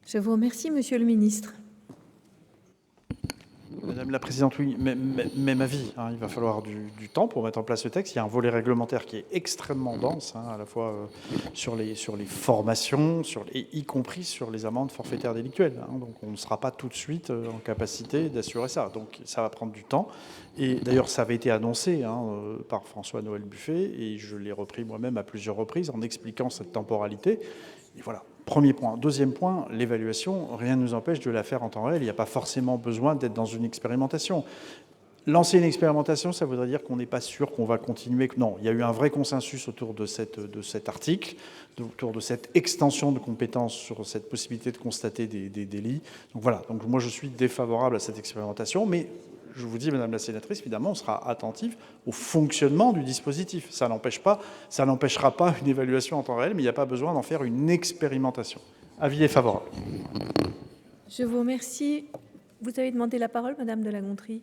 Je vous remercie, monsieur le ministre. Madame la présidente, oui, même avis. Il va falloir du temps pour mettre en place ce texte. Il y a un volet réglementaire qui est extrêmement dense, à la fois sur les formations, y compris sur les amendes forfaitaires délictuelles. Donc on ne sera pas tout de suite en capacité d'assurer ça. Donc ça va prendre du temps. Et d'ailleurs, ça avait été annoncé par François-Noël Buffet, et je l'ai repris moi-même à plusieurs reprises en expliquant cette temporalité. Et voilà. Premier point. Deuxième point, l'évaluation, rien ne nous empêche de la faire en temps réel. Il n'y a pas forcément besoin d'être dans une expérimentation. Lancer une expérimentation, ça voudrait dire qu'on n'est pas sûr qu'on va continuer. Non, il y a eu un vrai consensus autour de cet article, autour de cette extension de compétences sur cette possibilité de constater des délits. Donc voilà, donc moi je suis défavorable à cette expérimentation, mais je vous dis, madame la sénatrice, évidemment, on sera attentif au fonctionnement du dispositif. Ça n'empêchera pas une évaluation en temps réel, mais il n'y a pas besoin d'en faire une expérimentation. Avis défavorable. Je vous remercie. Vous avez demandé la parole, madame de La Gontrie.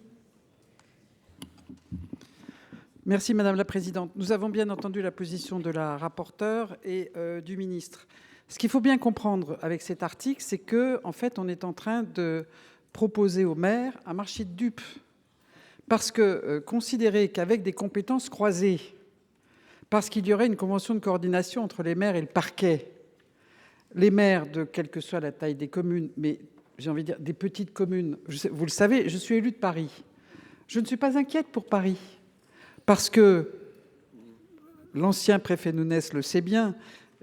Merci, madame la présidente. Nous avons bien entendu la position de la rapporteure et du ministre. Ce qu'il faut bien comprendre avec cet article, c'est qu'en fait, on est en train de proposer aux maires un marché de dupes. Parce que considérer qu'avec des compétences croisées, parce qu'il y aurait une convention de coordination entre les maires et le parquet, les maires de quelle que soit la taille des communes, mais j'ai envie de dire des petites communes, vous le savez, je suis élu de Paris. Je ne suis pas inquiète pour Paris. Parce que l'ancien préfet Nunez le sait bien,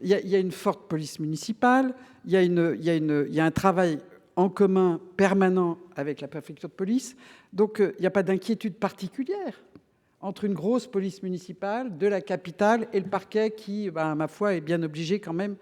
il y a une forte police municipale, il y a un travail en commun permanent avec la préfecture de police. Donc, il n'y a pas d'inquiétude particulière entre une grosse police municipale de la capitale et le parquet qui, ma foi, est bien obligé quand même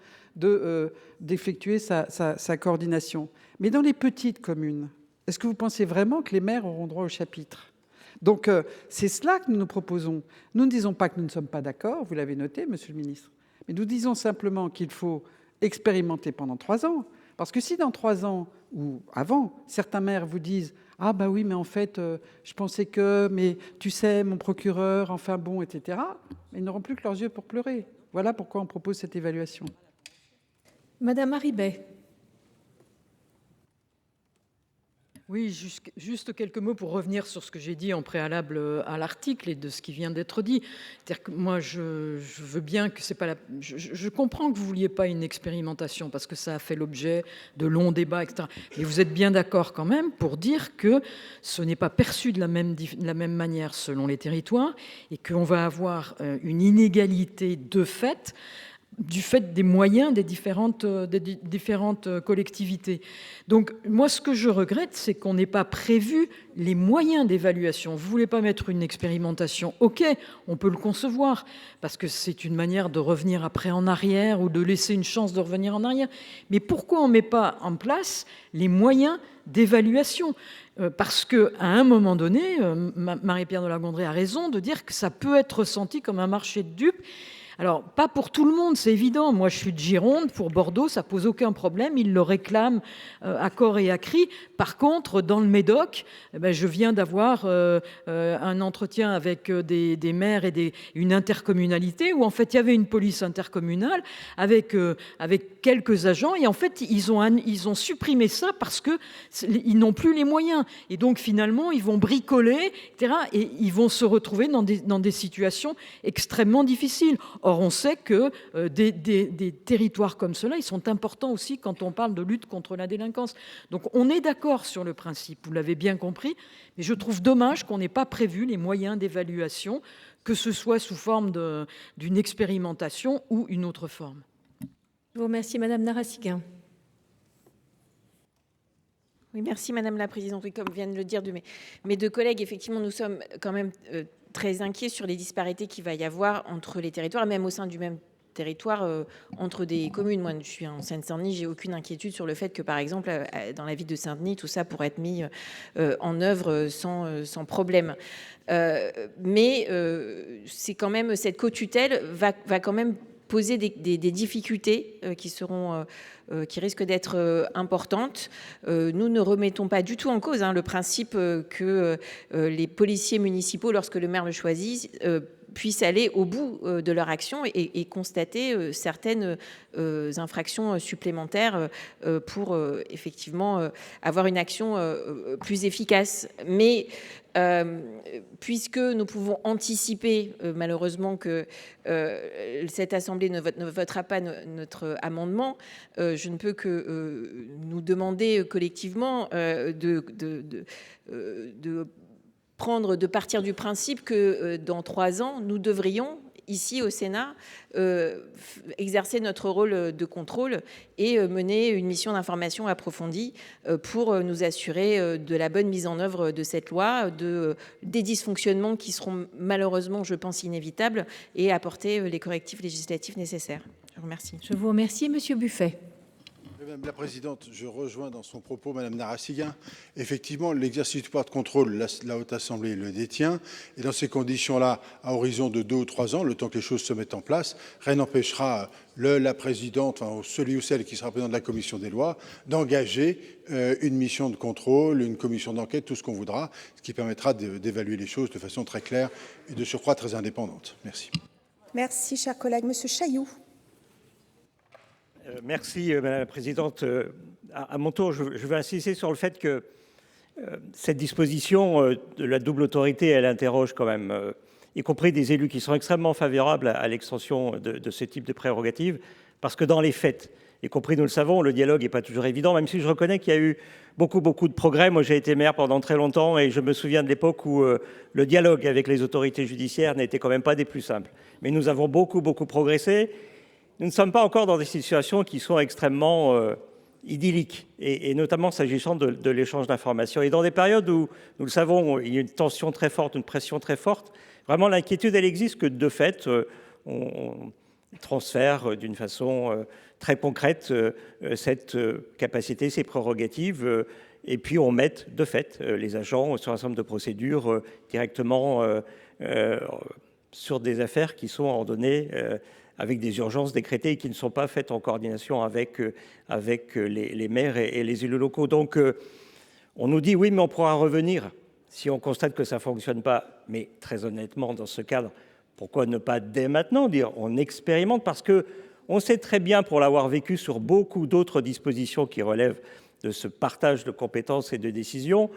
d'effectuer sa coordination. Mais dans les petites communes, est-ce que vous pensez vraiment que les maires auront droit au chapitre ? Donc, c'est cela que nous nous proposons. Nous ne disons pas que nous ne sommes pas d'accord, vous l'avez noté, monsieur le ministre, mais nous disons simplement qu'il faut expérimenter pendant 3 ans. Parce que si dans 3 ans ou avant, certains maires vous disent « Ah bah oui, mais en fait, je pensais que, mais tu sais, mon procureur, enfin bon, etc. » Ils n'auront plus que leurs yeux pour pleurer. Voilà pourquoi on propose cette évaluation. Madame Harribey. Oui, juste quelques mots pour revenir sur ce que j'ai dit en préalable à l'article et de ce qui vient d'être dit. C'est-à-dire que moi, je veux bien que c'est pas je comprends que vous vouliez pas une expérimentation parce que ça a fait l'objet de longs débats, etc. Mais vous êtes bien d'accord quand même pour dire que ce n'est pas perçu de la même manière selon les territoires et qu'on va avoir une inégalité de fait du fait des moyens des différentes collectivités. Donc moi, ce que je regrette, c'est qu'on n'ait pas prévu les moyens d'évaluation. Vous ne voulez pas mettre une expérimentation, ok, on peut le concevoir, parce que c'est une manière de revenir après en arrière ou de laisser une chance de revenir en arrière. Mais pourquoi on ne met pas en place les moyens d'évaluation ? Parce qu'à un moment donné, Marie-Pierre de La Gontrie a raison de dire que ça peut être ressenti comme un marché de dupes. Alors, pas pour tout le monde, c'est évident. Moi, je suis de Gironde. Pour Bordeaux, ça pose aucun problème. Ils le réclament à corps et à cri. Par contre, dans le Médoc, je viens d'avoir un entretien avec des maires et une intercommunalité où, en fait, il y avait une police intercommunale avec quelques agents. Et en fait, ils ont supprimé ça parce qu'ils n'ont plus les moyens. Et donc, finalement, ils vont bricoler, etc. Et ils vont se retrouver dans des situations extrêmement difficiles. Or, on sait que des territoires comme cela, ils sont importants aussi quand on parle de lutte contre la délinquance. Donc, on est d'accord sur le principe, vous l'avez bien compris, mais je trouve dommage qu'on n'ait pas prévu les moyens d'évaluation, que ce soit sous forme d'une expérimentation ou une autre forme. Je vous remercie, Madame Narassiguin. Oui, merci Madame la Présidente. Oui, comme viennent de le dire mes deux collègues, effectivement, nous sommes quand même très inquiets sur les disparités qu'il va y avoir entre les territoires, même au sein du même territoire, entre des communes. Moi, je suis en Seine-Saint-Denis, j'ai aucune inquiétude sur le fait que, par exemple, dans la ville de Saint-Denis, tout ça pourrait être mis en œuvre sans problème. Mais c'est quand même, cette co-tutelle va quand même poser des difficultés qui risquent d'être importantes. Nous ne remettons pas du tout en cause le principe que les policiers municipaux, lorsque le maire le choisit, puissent aller au bout de leur action et constater certaines infractions supplémentaires pour effectivement avoir une action plus efficace. Mais puisque nous pouvons anticiper malheureusement que cette Assemblée ne votera pas notre amendement, je ne peux que nous demander collectivement de partir du principe que dans 3 ans, nous devrions, ici au Sénat, exercer notre rôle de contrôle et mener une mission d'information approfondie pour nous assurer de la bonne mise en œuvre de cette loi, des dysfonctionnements qui seront malheureusement, je pense, inévitables, et apporter les correctifs législatifs nécessaires. Je vous remercie. Je vous remercie, Monsieur Buffet. Madame la Présidente, je rejoins dans son propos Madame Narassiguin. Effectivement, l'exercice du pouvoir de contrôle, la Haute Assemblée le détient. Et dans ces conditions-là, à horizon de 2 ou 3 ans, le temps que les choses se mettent en place, rien n'empêchera la Présidente, enfin, celui ou celle qui sera président de la Commission des lois, d'engager une mission de contrôle, une commission d'enquête, tout ce qu'on voudra, ce qui permettra d'évaluer les choses de façon très claire et de surcroît très indépendante. Merci. Merci, cher collègue. Monsieur Chailloux. Merci, Madame la Présidente. À mon tour, je veux insister sur le fait que cette disposition de la double autorité, elle interroge quand même, y compris des élus qui sont extrêmement favorables à l'extension de ce type de prérogatives, parce que dans les faits, y compris nous le savons, le dialogue n'est pas toujours évident, même si je reconnais qu'il y a eu beaucoup de progrès. Moi, j'ai été maire pendant très longtemps et je me souviens de l'époque où le dialogue avec les autorités judiciaires n'était quand même pas des plus simples. Mais nous avons beaucoup progressé. Nous ne sommes pas encore dans des situations qui sont extrêmement idylliques, et notamment s'agissant de l'échange d'informations. Et dans des périodes où, nous le savons, il y a une tension très forte, une pression très forte, vraiment l'inquiétude, elle existe que de fait, on transfère d'une façon très concrète cette capacité, ces prérogatives, et puis on met de fait les agents sur un certain nombre de procédures directement sur des affaires qui sont ordonnées avec des urgences décrétées et qui ne sont pas faites en coordination avec les maires et les élus locaux. Donc, on nous dit oui, mais on pourra revenir si on constate que ça ne fonctionne pas. Mais très honnêtement, dans ce cadre, pourquoi ne pas dès maintenant dire on expérimente? Parce qu'on sait très bien, pour l'avoir vécu sur beaucoup d'autres dispositions qui relèvent ce partage de compétences et de décisions,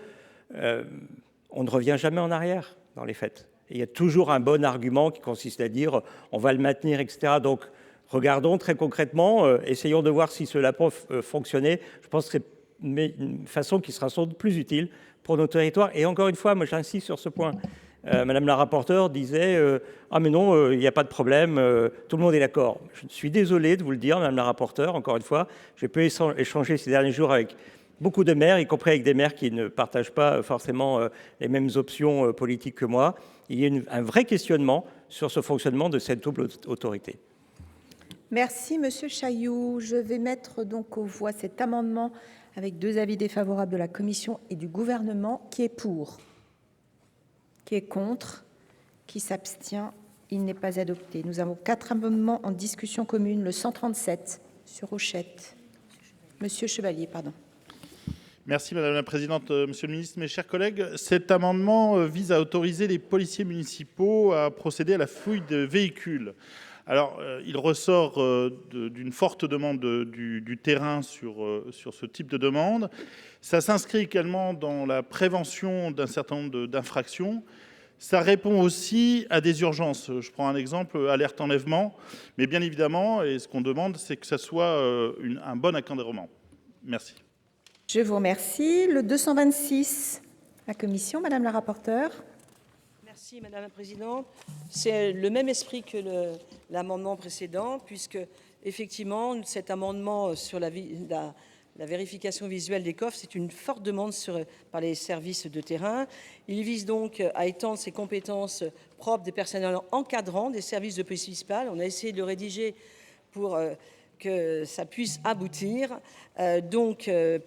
on ne revient jamais en arrière dans les faits. Et il y a toujours un bon argument qui consiste à dire on va le maintenir, etc. Donc regardons très concrètement, essayons de voir si cela peut fonctionner. Je pense que c'est une façon qui sera sans doute plus utile pour nos territoires. Et encore une fois, moi j'insiste sur ce point. Madame la rapporteure disait ah mais non, il n'y a pas de problème, tout le monde est d'accord. Je suis désolé de vous le dire, Madame la rapporteure, encore une fois, j'ai pu échanger ces derniers jours avec beaucoup de maires, y compris avec des maires qui ne partagent pas forcément les mêmes options politiques que moi. Il y a un vrai questionnement sur ce fonctionnement de cette double autorité. Merci, Monsieur Chailloux. Je vais mettre donc aux voix cet amendement avec 2 avis défavorables de la Commission et du Gouvernement. Qui est pour? Qui est contre? Qui s'abstient? Il n'est pas adopté. Nous avons 4 amendements en discussion commune. Le 137, Monsieur Rochette. Monsieur Chevalier, pardon. Merci Madame la Présidente, Monsieur le Ministre, mes chers collègues. Cet amendement vise à autoriser les policiers municipaux à procéder à la fouille de véhicules. Alors, il ressort d'une forte demande du terrain sur ce type de demande. Ça s'inscrit également dans la prévention d'un certain nombre d'infractions. Ça répond aussi à des urgences. Je prends un exemple, alerte enlèvement. Mais bien évidemment, et ce qu'on demande, c'est que ça soit un bon encadrement. Merci. Je vous remercie. Le 226, la Commission, Madame la rapporteure. Merci Madame la Présidente. C'est le même esprit que l'amendement précédent, puisque effectivement cet amendement sur la vérification visuelle des coffres, c'est une forte demande par les services de terrain. Il vise donc à étendre ses compétences propres des personnels encadrants des services de police municipale. On a essayé de le rédiger pour que ça puisse aboutir.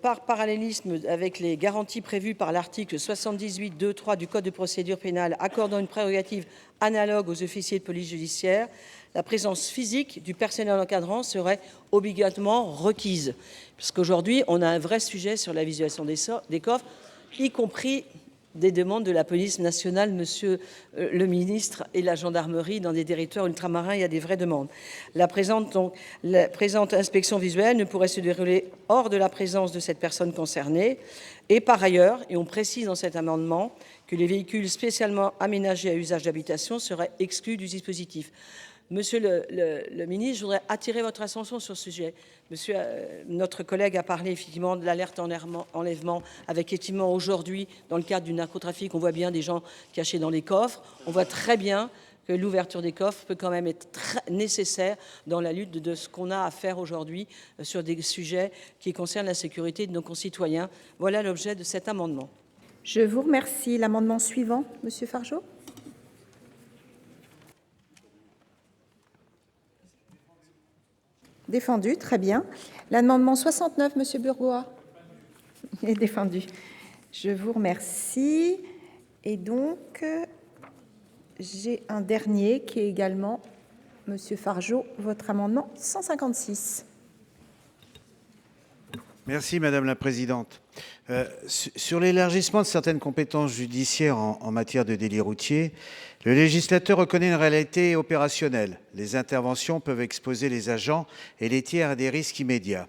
Par parallélisme avec les garanties prévues par l'article 78.2.3 du Code de procédure pénale accordant une prérogative analogue aux officiers de police judiciaire, la présence physique du personnel encadrant serait obligatoirement requise. Parce qu'aujourd'hui, on a un vrai sujet sur la visualisation des coffres, y compris des demandes de la police nationale, monsieur le ministre, et la gendarmerie dans des territoires ultramarins, il y a des vraies demandes. La présente inspection visuelle ne pourrait se dérouler hors de la présence de cette personne concernée. Et par ailleurs, et on précise dans cet amendement, que les véhicules spécialement aménagés à usage d'habitation seraient exclus du dispositif. Monsieur le ministre, je voudrais attirer votre attention sur ce sujet. Notre collègue a parlé effectivement de l'alerte enlèvement, avec effectivement aujourd'hui, dans le cadre du narcotrafic, on voit bien des gens cachés dans les coffres. On voit très bien que l'ouverture des coffres peut quand même être très nécessaire dans la lutte de ce qu'on a à faire aujourd'hui sur des sujets qui concernent la sécurité de nos concitoyens. Voilà l'objet de cet amendement. Je vous remercie. L'amendement suivant, Monsieur Fargeot. Défendu, très bien. L'amendement 69, Monsieur Burgoa. Il est défendu. Je vous remercie. Et donc, j'ai un dernier qui est également, Monsieur Fargeot, votre amendement 156. Merci Madame la Présidente. Sur l'élargissement de certaines compétences judiciaires en matière de délit routier, le législateur reconnaît une réalité opérationnelle. Les interventions peuvent exposer les agents et les tiers à des risques immédiats.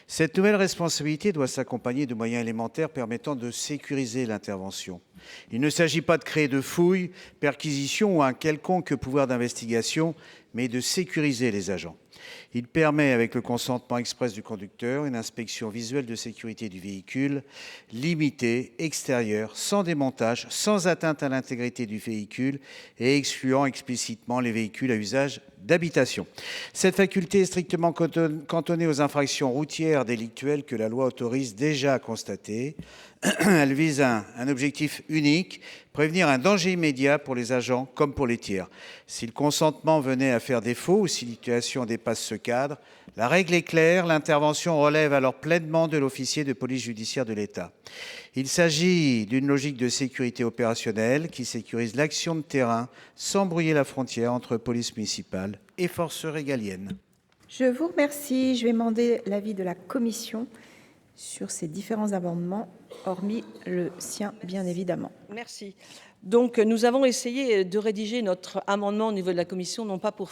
Cette nouvelle responsabilité doit s'accompagner de moyens élémentaires permettant de sécuriser l'intervention. Il ne s'agit pas de créer de fouilles, perquisitions ou un quelconque pouvoir d'investigation, mais de sécuriser les agents. Il permet, avec le consentement express du conducteur, une inspection visuelle de sécurité du véhicule, limitée, extérieure, sans démontage, sans atteinte à l'intégrité du véhicule et excluant explicitement les véhicules à usage d'habitation. Cette faculté est strictement cantonnée aux infractions routières délictuelles que la loi autorise déjà à constater. Elle vise un objectif unique, prévenir un danger immédiat pour les agents comme pour les tiers. Si le consentement venait à faire défaut ou si la situation dépasse ce cadre, la règle est claire, l'intervention relève alors pleinement de l'officier de police judiciaire de l'État. Il s'agit d'une logique de sécurité opérationnelle qui sécurise l'action de terrain sans brouiller la frontière entre police municipale et forces régaliennes. Je vous remercie. Je vais demander l'avis de la Commission sur ces différents amendements, hormis le sien, bien évidemment. Merci. Donc, nous avons essayé de rédiger notre amendement au niveau de la commission, non pas pour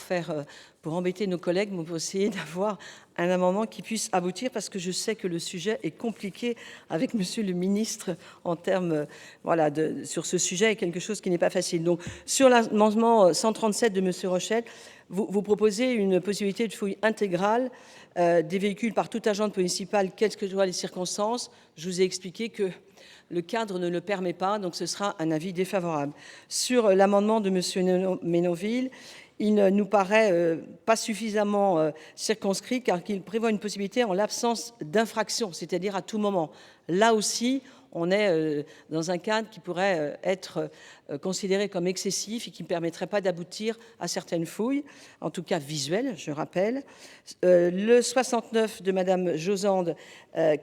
embêter nos collègues, mais pour essayer d'avoir un amendement qui puisse aboutir, parce que je sais que le sujet est compliqué avec Monsieur le ministre en termes, sur ce sujet, est quelque chose qui n'est pas facile. Donc, sur l'amendement 137 de Monsieur Rochette, vous proposez une possibilité de fouille intégrale des véhicules par tout agent de police municipale, quelles que soient les circonstances. Je vous ai expliqué que le cadre ne le permet pas, donc ce sera un avis défavorable. Sur l'amendement de M. Menonville, il ne nous paraît pas suffisamment circonscrit, car il prévoit une possibilité en l'absence d'infraction, c'est-à-dire à tout moment. Là aussi, on est dans un cadre qui pourrait être considéré comme excessif et qui ne permettrait pas d'aboutir à certaines fouilles, en tout cas visuelles, je rappelle. Le 69 de Madame Josande,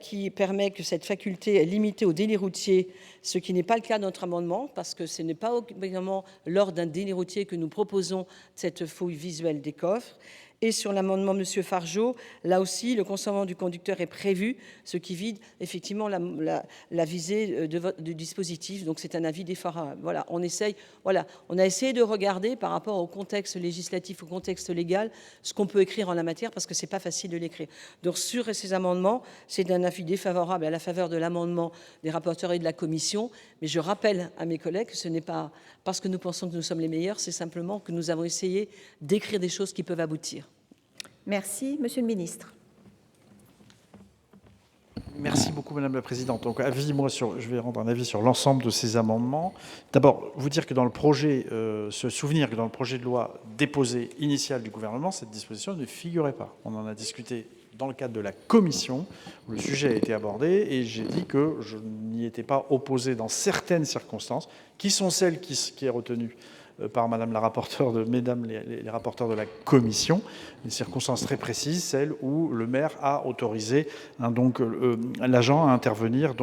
qui permet que cette faculté est limitée au délit routier, ce qui n'est pas le cas de notre amendement, parce que ce n'est pas obligatoirement lors d'un délit routier que nous proposons cette fouille visuelle des coffres. Et sur l'amendement de M. Fargeot, là aussi, le consentement du conducteur est prévu, ce qui vide effectivement la visée du dispositif. Donc c'est un avis défavorable. Voilà, on a essayé de regarder par rapport au contexte législatif, au contexte légal, ce qu'on peut écrire en la matière, parce que c'est pas facile de l'écrire. Donc sur ces amendements, c'est un avis défavorable à la faveur de l'amendement des rapporteurs et de la commission. Mais je rappelle à mes collègues que ce n'est pas parce que nous pensons que nous sommes les meilleurs, c'est simplement que nous avons essayé d'écrire des choses qui peuvent aboutir. Merci. Monsieur le ministre. Merci beaucoup, Madame la Présidente. Donc, je vais rendre un avis sur l'ensemble de ces amendements. D'abord, vous dire que dans le projet, se souvenir que dans le projet de loi déposé initial du gouvernement, cette disposition ne figurait pas. On en a discuté dans le cadre de la commission, où le sujet a été abordé, et j'ai dit que je n'y étais pas opposé dans certaines circonstances, qui sont celles qui est retenue par Madame la rapporteure, Mesdames les rapporteurs de la commission, des circonstances très précises, celles où le maire a autorisé l'agent à intervenir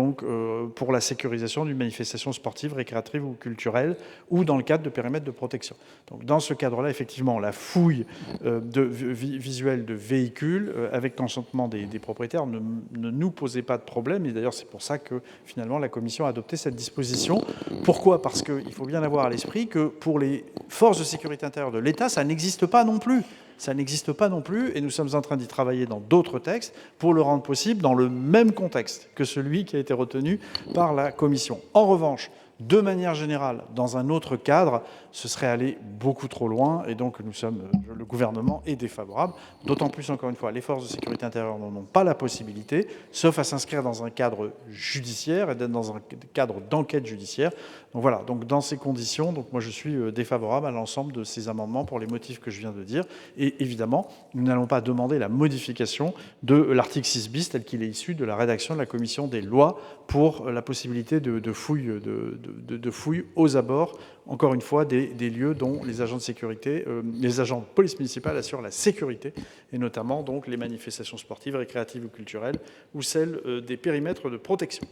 pour la sécurisation d'une manifestation sportive, récréative ou culturelle, ou dans le cadre de périmètres de protection. Donc, dans ce cadre-là, effectivement, la fouille visuelle de véhicules avec consentement des propriétaires ne nous posait pas de problème. Et d'ailleurs, c'est pour ça que finalement la commission a adopté cette disposition. Pourquoi ? Parce qu'il faut bien avoir à l'esprit que pour les forces de sécurité intérieure de l'État, ça n'existe pas non plus. Ça n'existe pas non plus, et nous sommes en train d'y travailler dans d'autres textes pour le rendre possible dans le même contexte que celui qui a été retenu par la commission. En revanche, de manière générale, dans un autre cadre, ce serait aller beaucoup trop loin, et donc le gouvernement est défavorable. D'autant plus, encore une fois, les forces de sécurité intérieure n'en ont pas la possibilité, sauf à s'inscrire dans un cadre judiciaire et d'être dans un cadre d'enquête judiciaire. Donc voilà, donc dans ces conditions, moi je suis défavorable à l'ensemble de ces amendements pour les motifs que je viens de dire. Et évidemment, nous n'allons pas demander la modification de l'article 6 bis tel qu'il est issu de la rédaction de la commission des lois pour la possibilité de fouilles aux abords, encore une fois, des lieux dont les agents de sécurité, les agents de police municipale assurent la sécurité, et notamment donc les manifestations sportives, récréatives ou culturelles, ou celles des périmètres de protection.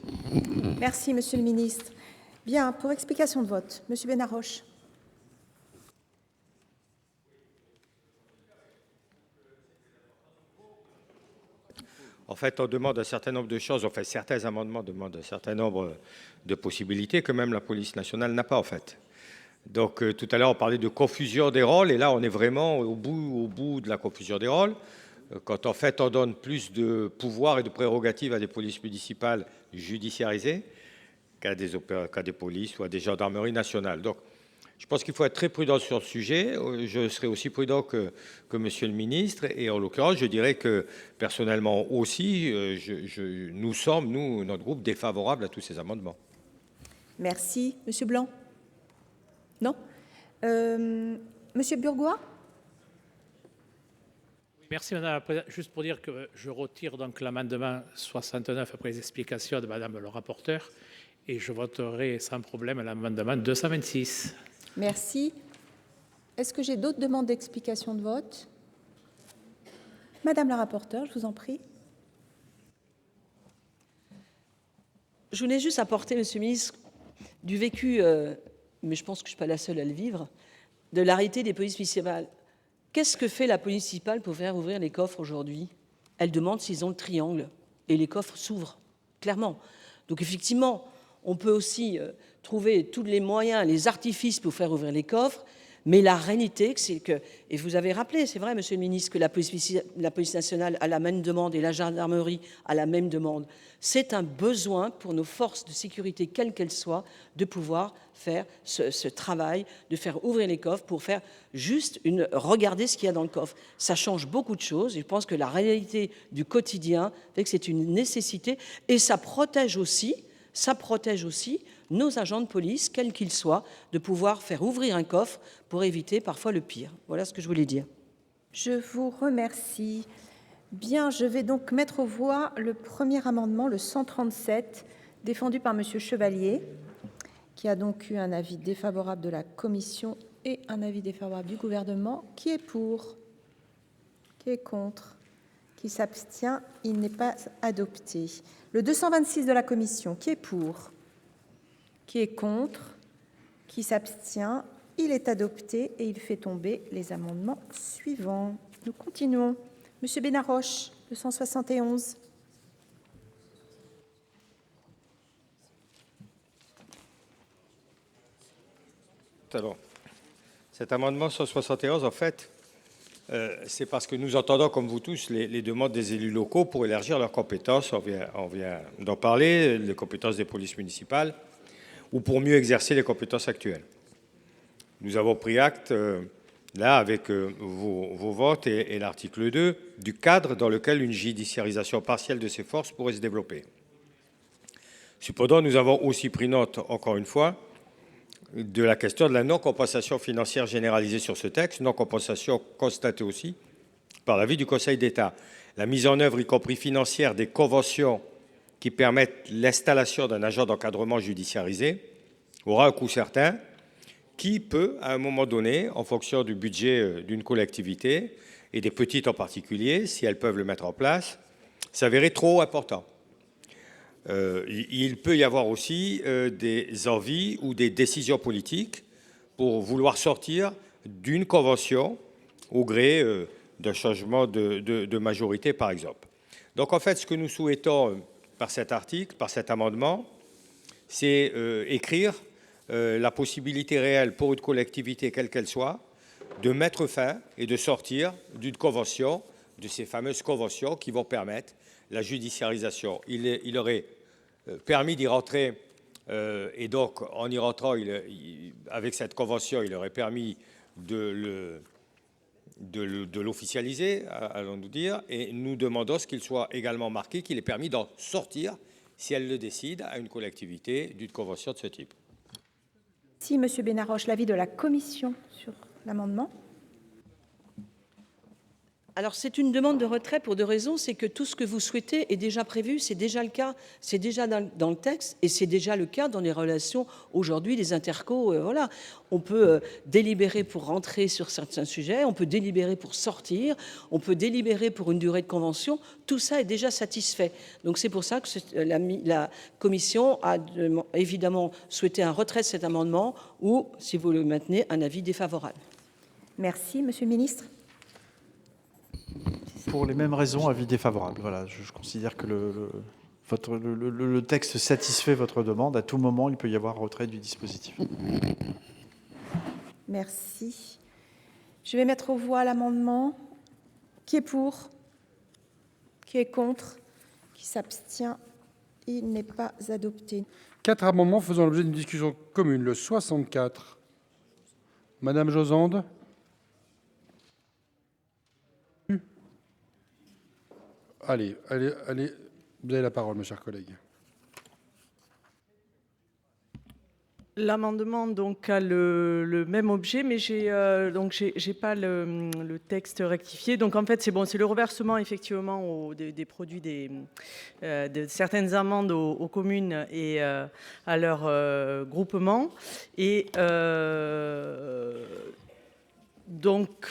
Merci, Monsieur le ministre. Bien, pour explication de vote, Monsieur Benarroche. En fait, on demande un certain nombre de choses, enfin certains amendements demandent un certain nombre de possibilités que même la police nationale n'a pas en fait. Donc tout à l'heure on parlait de confusion des rôles, et là on est vraiment au bout de la confusion des rôles. Quand en fait on donne plus de pouvoirs et de prérogatives à des polices municipales judiciarisées qu'à des polices ou à des gendarmeries nationales. Donc je pense qu'il faut être très prudent sur le sujet. Je serai aussi prudent que Monsieur le ministre. Et en l'occurrence, je dirais que personnellement aussi, nous sommes, notre groupe, défavorables à tous ces amendements. Merci. Monsieur Blanc ? Non ? Monsieur Burgoa ? Merci Madame la Présidente. Juste pour dire que je retire donc l'amendement 69 après les explications de Madame le rapporteur, et je voterai sans problème l'amendement 226. Merci. Est-ce que j'ai d'autres demandes d'explication de vote ? Madame la rapporteure, je vous en prie. Je voulais juste apporter, Monsieur le ministre, du vécu, mais je pense que je ne suis pas la seule à le vivre, de l'arrêté des polices municipales. Qu'est-ce que fait la police municipale pour faire ouvrir les coffres aujourd'hui ? Elle demande s'ils ont le triangle. et les coffres s'ouvrent, clairement. Donc effectivement, on peut aussi trouver tous les moyens, les artifices pour faire ouvrir les coffres, mais la réalité, c'est que, et vous avez rappelé, c'est vrai, Monsieur le Ministre, que la police nationale a la même demande et la gendarmerie a la même demande. C'est un besoin pour nos forces de sécurité, quelles qu'elles soient, de pouvoir faire ce travail, de faire ouvrir les coffres pour faire juste regarder ce qu'il y a dans le coffre. Ça change beaucoup de choses. Je pense que la réalité du quotidien fait que c'est une nécessité et ça protège aussi nos agents de police, quels qu'ils soient, de pouvoir faire ouvrir un coffre pour éviter parfois le pire. Voilà ce que je voulais dire. Je vous remercie. Bien, je vais donc mettre aux voix le premier amendement, le 137, défendu par Monsieur Chevalier, qui a donc eu un avis défavorable de la Commission et un avis défavorable du Gouvernement. Qui est pour? Qui est contre? Qui s'abstient? Il n'est pas adopté. Le 226 de la Commission, qui est pour? Qui est contre? Qui s'abstient? Il est adopté et il fait tomber les amendements suivants. Nous continuons. Monsieur Benaroche, le 171. Alors, cet amendement 171, en fait, c'est parce que nous entendons, comme vous tous, les demandes des élus locaux pour élargir leurs compétences. On vient d'en parler, les compétences des polices municipales, ou pour mieux exercer les compétences actuelles. Nous avons pris acte, là, avec vos votes et l'article 2, du cadre dans lequel une judiciarisation partielle de ces forces pourrait se développer. Cependant, nous avons aussi pris note, encore une fois, de la question de la non-compensation financière généralisée sur ce texte, non-compensation constatée aussi par l'avis du Conseil d'État. La mise en œuvre, y compris financière, des conventions qui permettent l'installation d'un agent d'encadrement judiciarisé aura un coût certain qui peut, à un moment donné, en fonction du budget d'une collectivité, et des petites en particulier, si elles peuvent le mettre en place, s'avérer trop important. Il peut y avoir aussi des envies ou des décisions politiques pour vouloir sortir d'une convention au gré d'un changement de majorité, par exemple. Donc, en fait, ce que nous souhaitons par cet article, par cet amendement, c'est écrire la possibilité réelle pour une collectivité, quelle qu'elle soit, de mettre fin et de sortir d'une convention, de ces fameuses conventions qui vont permettre la judiciarisation. Il aurait permis d'y rentrer, et donc en y rentrant, avec cette convention, il aurait permis de l'officialiser, allons-nous dire, et nous demandons ce qu'il soit également marqué qu'il est permis d'en sortir, si elle le décide, à une collectivité d'une convention de ce type. Si Monsieur Benaroche, l'avis de la Commission sur l'amendement. Alors c'est une demande de retrait pour deux raisons, c'est que tout ce que vous souhaitez est déjà prévu, c'est déjà le cas, c'est déjà dans le texte et c'est déjà le cas dans les relations aujourd'hui des intercos. Voilà, on peut délibérer pour rentrer sur certains sujets, on peut délibérer pour sortir, on peut délibérer pour une durée de convention, tout ça est déjà satisfait. Donc c'est pour ça que la Commission a évidemment souhaité un retrait de cet amendement ou, si vous le maintenez, un avis défavorable. Merci, Monsieur le Ministre. Pour les mêmes raisons, avis défavorable. Voilà, je considère que le texte satisfait votre demande. À tout moment, il peut y avoir retrait du dispositif. Merci. Je vais mettre aux voix l'amendement. Qui est pour? Qui est contre? Qui s'abstient? Il n'est pas adopté. 4 amendements faisant l'objet d'une discussion commune. Le 64. Madame Josande. Allez, vous avez la parole, mes chers collègues. L'amendement donc a le même objet, mais j'ai pas le texte rectifié. Donc en fait c'est bon, c'est le reversement effectivement des produits de certaines amendes aux communes et à leur groupement. Et donc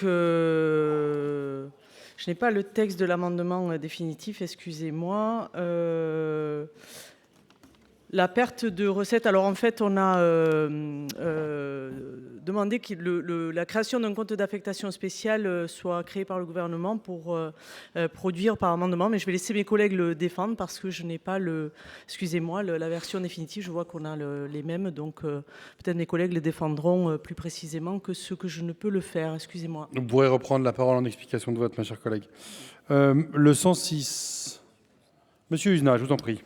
je n'ai pas le texte de l'amendement définitif, excusez-moi. La perte de recettes, alors en fait, on a demandé que la création d'un compte d'affectation spéciale soit créée par le gouvernement pour produire par amendement, mais je vais laisser mes collègues le défendre parce que je n'ai pas excusez-moi, la version définitive, je vois qu'on a les mêmes, donc peut-être mes collègues les défendront plus précisément que ce que je ne peux le faire, excusez-moi. Vous pourrez reprendre la parole en explication de vote, ma chère collègue. Le 106, Monsieur Uzenat, je vous en prie.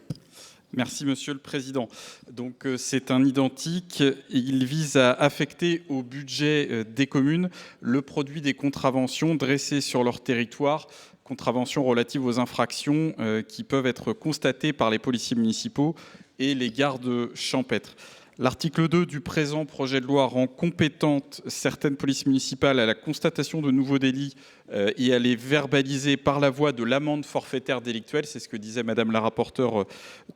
Merci Monsieur le Président. Donc c'est un identique. Il vise à affecter au budget des communes le produit des contraventions dressées sur leur territoire, contraventions relatives aux infractions qui peuvent être constatées par les policiers municipaux et les gardes champêtres. L'article 2 du présent projet de loi rend compétentes certaines polices municipales à la constatation de nouveaux délits et à les verbaliser par la voie de l'amende forfaitaire délictuelle. C'est ce que disait Madame la rapporteure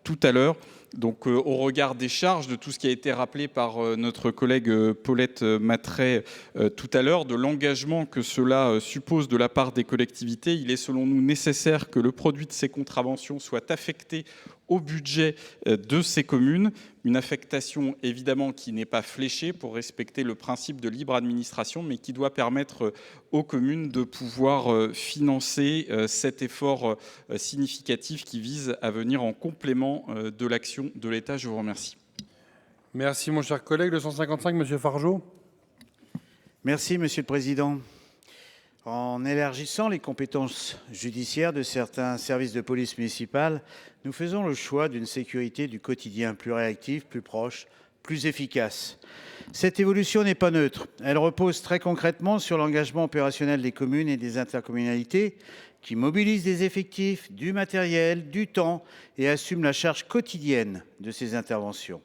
tout à l'heure. Donc au regard des charges, de tout ce qui a été rappelé par notre collègue Paulette Matret tout à l'heure, de l'engagement que cela suppose de la part des collectivités, il est selon nous nécessaire que le produit de ces contraventions soit affecté au budget de ces communes. Une affectation évidemment qui n'est pas fléchée pour respecter le principe de libre administration, mais qui doit permettre aux communes de pouvoir financer cet effort significatif qui vise à venir en complément de l'action de l'État. Je vous remercie. Merci mon cher collègue. Le 155, Monsieur Fargeot. Merci Monsieur le Président. En élargissant les compétences judiciaires de certains services de police municipale, nous faisons le choix d'une sécurité du quotidien plus réactive, plus proche, plus efficace. Cette évolution n'est pas neutre. Elle repose très concrètement sur l'engagement opérationnel des communes et des intercommunalités qui mobilisent des effectifs, du matériel, du temps et assument la charge quotidienne de ces interventions.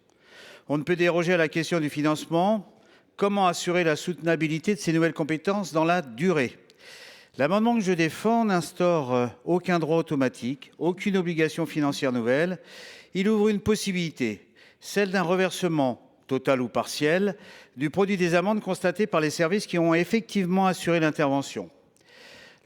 On ne peut déroger à la question du financement. Comment assurer la soutenabilité de ces nouvelles compétences dans la durée ? L'amendement que je défends n'instaure aucun droit automatique, aucune obligation financière nouvelle. Il ouvre une possibilité, celle d'un reversement total ou partiel du produit des amendes constatées par les services qui ont effectivement assuré l'intervention.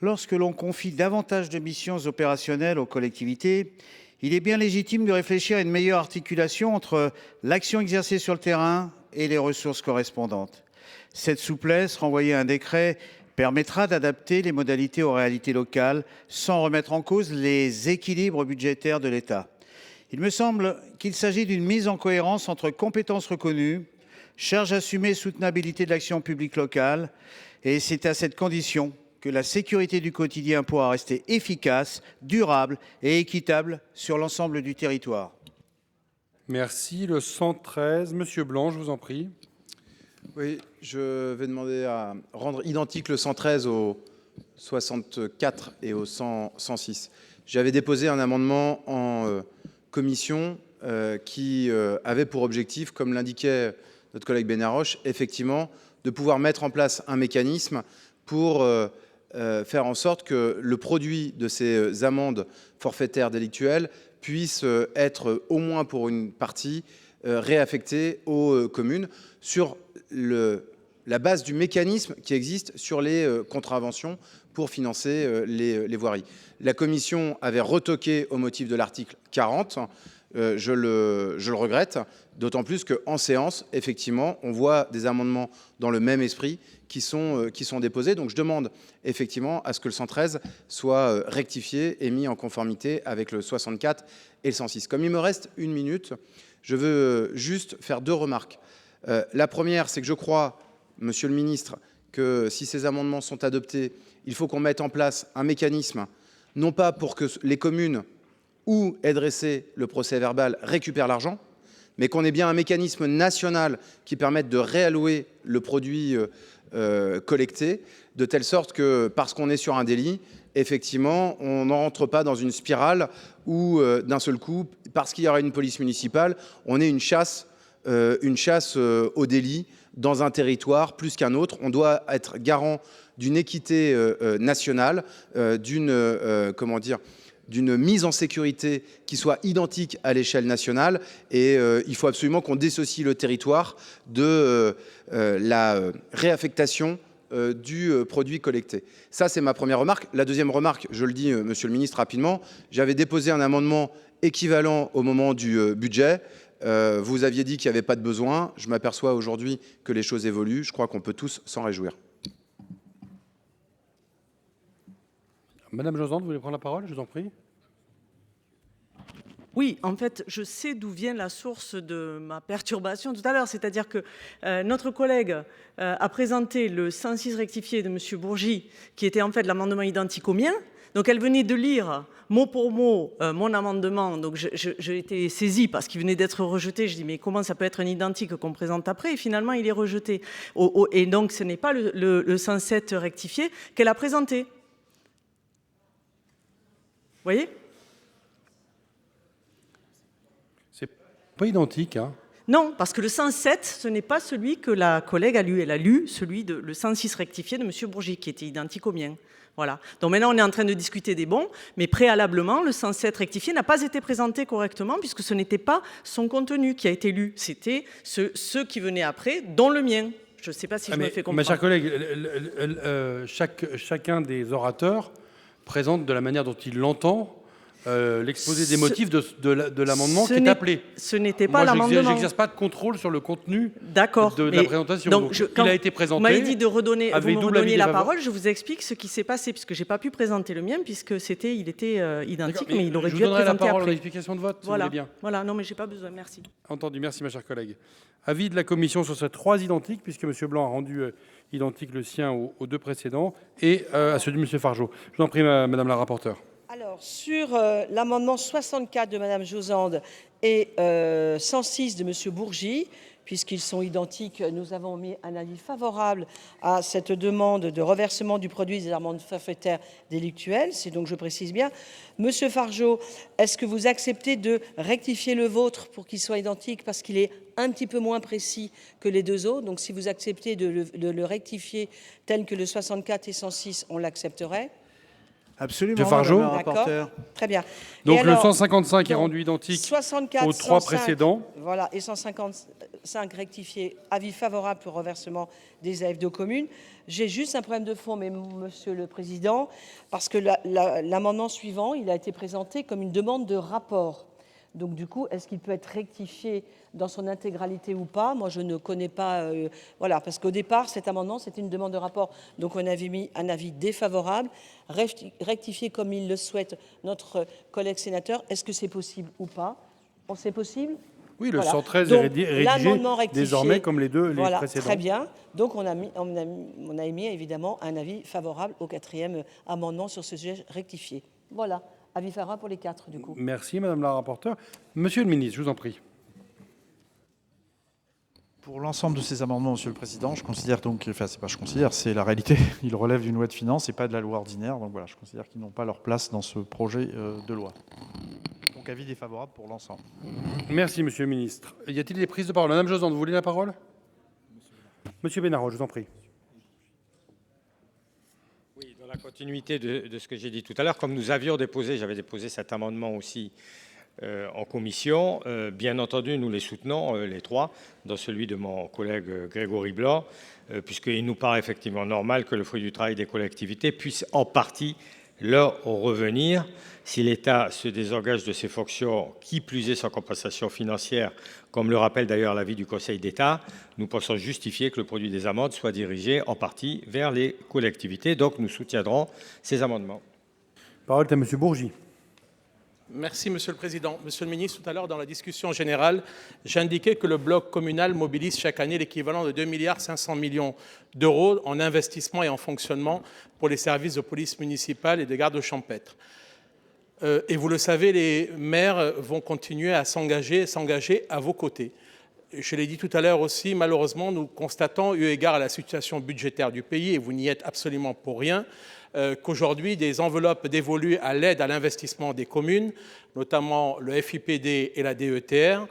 Lorsque l'on confie davantage de missions opérationnelles aux collectivités, il est bien légitime de réfléchir à une meilleure articulation entre l'action exercée sur le terrain et les ressources correspondantes. Cette souplesse, renvoyée à un décret, permettra d'adapter les modalités aux réalités locales sans remettre en cause les équilibres budgétaires de l'État. Il me semble qu'il s'agit d'une mise en cohérence entre compétences reconnues, charges assumées et soutenabilité de l'action publique locale. Et c'est à cette condition que la sécurité du quotidien pourra rester efficace, durable et équitable sur l'ensemble du territoire. Merci. Le 113, Monsieur Blanc, je vous en prie. Oui, je vais demander à rendre identique le 113 au 64 et au 106. J'avais déposé un amendement en commission qui avait pour objectif, comme l'indiquait notre collègue Benarroche, effectivement, de pouvoir mettre en place un mécanisme pour faire en sorte que le produit de ces amendes forfaitaires délictuelles puisse être, au moins pour une partie, réaffecté aux communes sur la base du mécanisme qui existe sur les contraventions pour financer les voiries. La commission avait retoqué au motif de l'article 40. Je le regrette, d'autant plus qu'en séance, effectivement, on voit des amendements dans le même esprit qui sont déposés. Donc je demande effectivement à ce que le 113 soit rectifié et mis en conformité avec le 64 et le 106. Comme il me reste 1 minute, je veux juste faire 2 remarques. La première, c'est que je crois, Monsieur le Ministre, que si ces amendements sont adoptés, il faut qu'on mette en place un mécanisme, non pas pour que les communes où est dressé le procès verbal récupèrent l'argent, mais qu'on ait bien un mécanisme national qui permette de réallouer le produit collecté, de telle sorte que, parce qu'on est sur un délit, effectivement, on n'en rentre pas dans une spirale où, d'un seul coup, parce qu'il y aura une police municipale, on ait une chasse au délit dans un territoire plus qu'un autre. On doit être garant d'une équité nationale, d'une mise en sécurité qui soit identique à l'échelle nationale. Et il faut absolument qu'on dissocie le territoire de la réaffectation du produit collecté. Ça, c'est ma première remarque. La deuxième remarque, je le dis, monsieur le ministre, rapidement, j'avais déposé un amendement équivalent au moment du budget. Vous aviez dit qu'il n'y avait pas de besoin. Je m'aperçois aujourd'hui que les choses évoluent. Je crois qu'on peut tous s'en réjouir. Madame Josande, vous voulez prendre la parole? Je vous en prie. Oui, en fait, je sais d'où vient la source de ma perturbation tout à l'heure. C'est-à-dire que notre collègue a présenté le 106 rectifié de M. Bourgi, qui était en fait l'amendement identique au mien. Donc elle venait de lire mot pour mot mon amendement. Donc j'ai été saisie parce qu'il venait d'être rejeté. Je dis mais comment ça peut être un identique qu'on présente après? Et finalement, il est rejeté. Et donc ce n'est pas le 107 rectifié qu'elle a présenté. Vous voyez? Pas identique, hein? Non, parce que le 107, ce n'est pas celui que la collègue a lu. Elle a lu celui de le 106 rectifié de M. Bourgi, qui était identique au mien. Voilà. Donc maintenant, on est en train de discuter des bons, mais préalablement, le 107 rectifié n'a pas été présenté correctement, puisque ce n'était pas son contenu qui a été lu. C'était ceux qui venaient après, dont le mien. Je ne sais pas si je me fais comprendre. Mes chers collègues, chacun des orateurs présente de la manière dont il l'entend l'exposé des motifs de l'amendement qui est appelé. Ce n'était pas l'amendement. Moi, je n'exerce pas de contrôle sur le contenu de la présentation. Donc, il a été présenté. Vous m'avez dit de redonner, vous me redonniez la parole, parole. je vous explique ce qui s'est passé, puisque je n'ai pas pu présenter le mien, puisque il était identique, mais il aurait dû être présenté après. Je vous donnerai la parole en explication de vote, si vous voulez bien. Voilà, non, mais je n'ai pas besoin, merci. Entendu, merci, ma chère collègue. Avis de la commission sur ces trois identiques, puisque M. Blanc a rendu identique le sien aux deux précédents, et à celui de M. Fargeot. Je vous en prie, madame la rapporteure. Alors, sur l'amendement 64 de Mme Josande et 106 de M. Bourgi, puisqu'ils sont identiques, nous avons mis un avis favorable à cette demande de reversement du produit des amendes forfaitaires délictuelles. C'est donc, je précise bien. Monsieur Fargeot, est-ce que vous acceptez de rectifier le vôtre pour qu'il soit identique, parce qu'il est un petit peu moins précis que les deux autres? Donc, si vous acceptez de le rectifier tel que le 64 et 106, on l'accepterait. Absolument, Fargeot. madame la rapporteure. Très bien. Donc alors, le 155 est rendu identique 64, aux trois 105, précédents. Voilà, et 155 rectifié, avis favorable pour reversement des AFD aux communes. J'ai juste un problème de fond, mais Monsieur le Président, parce que l'amendement suivant, il a été présenté comme une demande de rapport. Donc du coup, est-ce qu'il peut être rectifié dans son intégralité ou pas? Moi, je ne connais pas. Voilà, parce qu'au départ, cet amendement, c'était une demande de rapport. Donc on avait mis un avis défavorable. Rectifier comme il le souhaite notre collègue sénateur. Est-ce que c'est possible ou pas? C'est possible? Oui, le voilà. 113 donc, est rédigé désormais comme les deux voilà, précédents. Très bien. Donc on a émis évidemment un avis favorable au quatrième amendement sur ce sujet rectifié. Voilà. Avis favorable pour les quatre, du coup. Merci, madame la rapporteure. Monsieur le ministre, je vous en prie. Pour l'ensemble de ces amendements, Monsieur le Président, je considère donc, enfin c'est pas je considère, c'est la réalité, ils relèvent d'une loi de finances et pas de la loi ordinaire, donc voilà, je considère qu'ils n'ont pas leur place dans ce projet de loi. Donc avis défavorable pour l'ensemble. Merci, Monsieur le ministre. Y a-t-il des prises de parole? Madame Josande, vous voulez la parole? Monsieur Bénarot, je vous en prie. Oui, dans la continuité de ce que j'ai dit tout à l'heure, comme nous avions déposé, j'avais déposé cet amendement aussi en commission. Bien entendu, nous les soutenons, les trois, dans celui de mon collègue Grégory Blanc, puisqu'il nous paraît effectivement normal que le fruit du travail des collectivités puisse en partie leur revenir. Si l'État se désengage de ses fonctions, qui plus est sans compensation financière, comme le rappelle d'ailleurs l'avis du Conseil d'État, nous pensons justifier que le produit des amendes soit dirigé en partie vers les collectivités. Donc nous soutiendrons ces amendements. Parole est à Monsieur Bourgi. Merci, Monsieur le Président. Monsieur le Ministre, tout à l'heure, dans la discussion générale, j'indiquais que le bloc communal mobilise chaque année l'équivalent de 2,5 milliards d'euros en investissement et en fonctionnement pour les services de police municipale et de garde champêtre. Et vous le savez, les maires vont continuer à s'engager à vos côtés. Je l'ai dit tout à l'heure aussi, malheureusement, nous constatons, eu égard à la situation budgétaire du pays, et vous n'y êtes absolument pour rien, qu'aujourd'hui, des enveloppes dévolues à l'aide à l'investissement des communes, notamment le FIPD et la DETR,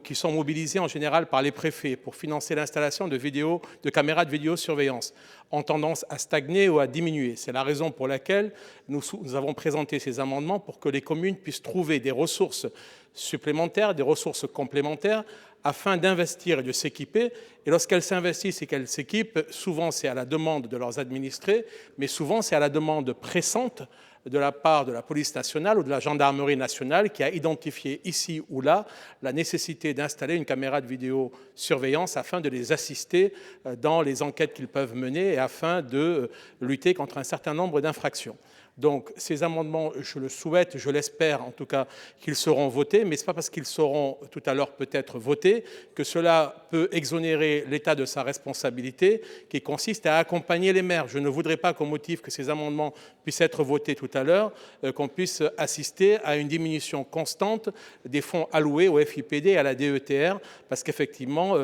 qui sont mobilisées en général par les préfets pour financer l'installation de caméras de vidéosurveillance, ont tendance à stagner ou à diminuer. C'est la raison pour laquelle nous avons présenté ces amendements pour que les communes puissent trouver des ressources supplémentaires, des ressources complémentaires, afin d'investir et de s'équiper. Et lorsqu'elles s'investissent et qu'elles s'équipent, souvent c'est à la demande de leurs administrés, mais souvent c'est à la demande pressante de la part de la police nationale ou de la gendarmerie nationale qui a identifié ici ou là la nécessité d'installer une caméra de vidéosurveillance afin de les assister dans les enquêtes qu'ils peuvent mener et afin de lutter contre un certain nombre d'infractions. Donc ces amendements, je le souhaite, je l'espère en tout cas, qu'ils seront votés, mais ce n'est pas parce qu'ils seront tout à l'heure peut-être votés que cela peut exonérer l'État de sa responsabilité qui consiste à accompagner les maires. Je ne voudrais pas qu'au motif que ces amendements puissent être votés tout à l'heure, qu'on puisse assister à une diminution constante des fonds alloués au FIPD et à la DETR, parce qu'effectivement,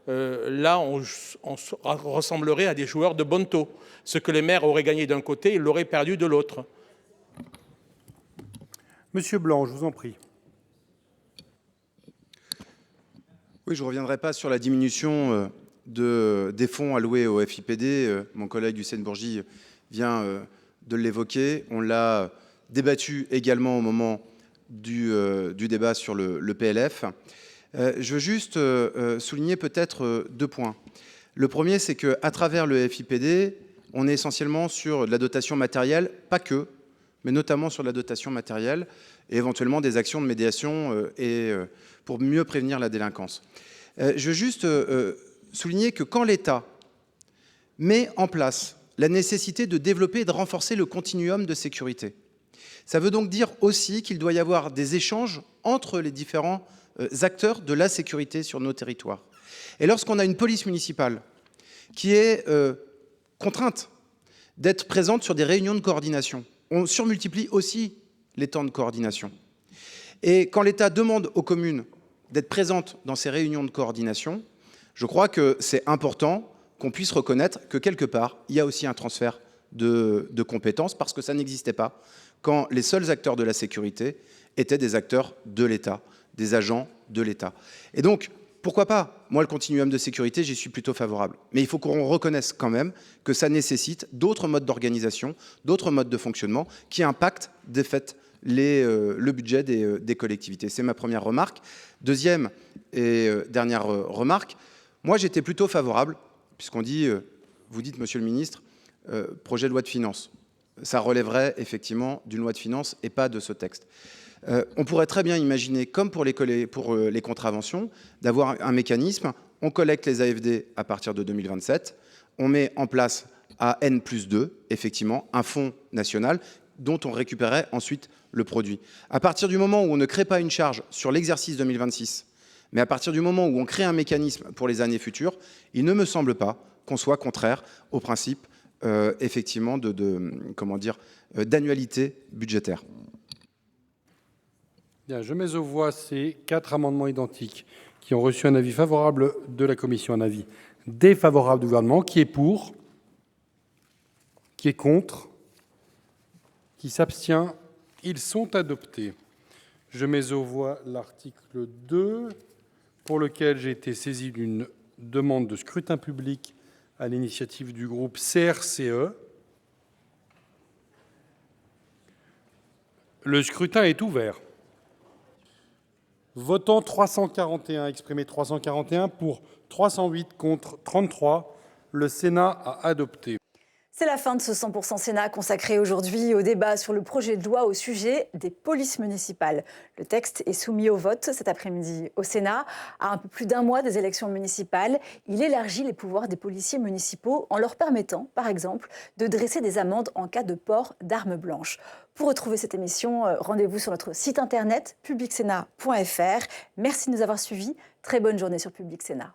là, on ressemblerait à des joueurs de bonneteau. Ce que les maires auraient gagné d'un côté, ils l'auraient perdu de l'autre. Monsieur Blanc, je vous en prie. Oui, je ne reviendrai pas sur la diminution des fonds alloués au FIPD. Mon collègue Hussein Bourgi vient de l'évoquer. On l'a débattu également au moment du débat sur le PLF. Je veux juste souligner peut-être 2 points. Le premier, c'est qu'à travers le FIPD, on est essentiellement sur de la dotation matérielle, pas que, mais notamment sur de la dotation matérielle et éventuellement des actions de médiation pour mieux prévenir la délinquance. Je veux juste souligner que quand l'État met en place la nécessité de développer et de renforcer le continuum de sécurité, ça veut donc dire aussi qu'il doit y avoir des échanges entre les différents acteurs de la sécurité sur nos territoires. Et lorsqu'on a une police municipale qui est contrainte d'être présente sur des réunions de coordination, on surmultiplie aussi les temps de coordination. Et quand l'État demande aux communes d'être présentes dans ces réunions de coordination, je crois que c'est important qu'on puisse reconnaître que quelque part, il y a aussi un transfert de compétences parce que ça n'existait pas quand les seuls acteurs de la sécurité étaient des acteurs de l'État, des agents de l'État. Et donc, pourquoi pas? Moi, le continuum de sécurité, j'y suis plutôt favorable. Mais il faut qu'on reconnaisse quand même que ça nécessite d'autres modes d'organisation, d'autres modes de fonctionnement qui impactent de fait le budget des collectivités. C'est ma première remarque. Deuxième et dernière remarque, moi j'étais plutôt favorable, puisqu'on dit, vous dites Monsieur le Ministre, projet de loi de finances. Ça relèverait effectivement d'une loi de finances et pas de ce texte. On pourrait très bien imaginer, comme pour les contraventions, d'avoir un mécanisme, on collecte les AFD à partir de 2027, on met en place à N+2, effectivement, un fonds national dont on récupérait ensuite le produit. À partir du moment où on ne crée pas une charge sur l'exercice 2026, mais à partir du moment où on crée un mécanisme pour les années futures, il ne me semble pas qu'on soit contraire au principe effectivement d'annualité budgétaire. Bien, je mets aux voix ces 4 amendements identiques qui ont reçu un avis favorable de la commission, un avis défavorable du gouvernement. Qui est pour? Qui est contre? Qui s'abstient? Ils sont adoptés. Je mets aux voix l'article 2, pour lequel j'ai été saisi d'une demande de scrutin public à l'initiative du groupe CRCE. Le scrutin est ouvert. Votant 341, exprimé 341, pour 308, contre 33, le Sénat a adopté. C'est la fin de ce 100% Sénat consacré aujourd'hui au débat sur le projet de loi au sujet des polices municipales. Le texte est soumis au vote cet après-midi au Sénat. À un peu plus d'un mois des élections municipales, il élargit les pouvoirs des policiers municipaux en leur permettant, par exemple, de dresser des amendes en cas de port d'armes blanches. Pour retrouver cette émission, rendez-vous sur notre site internet publicsénat.fr. Merci de nous avoir suivis. Très bonne journée sur Public Sénat.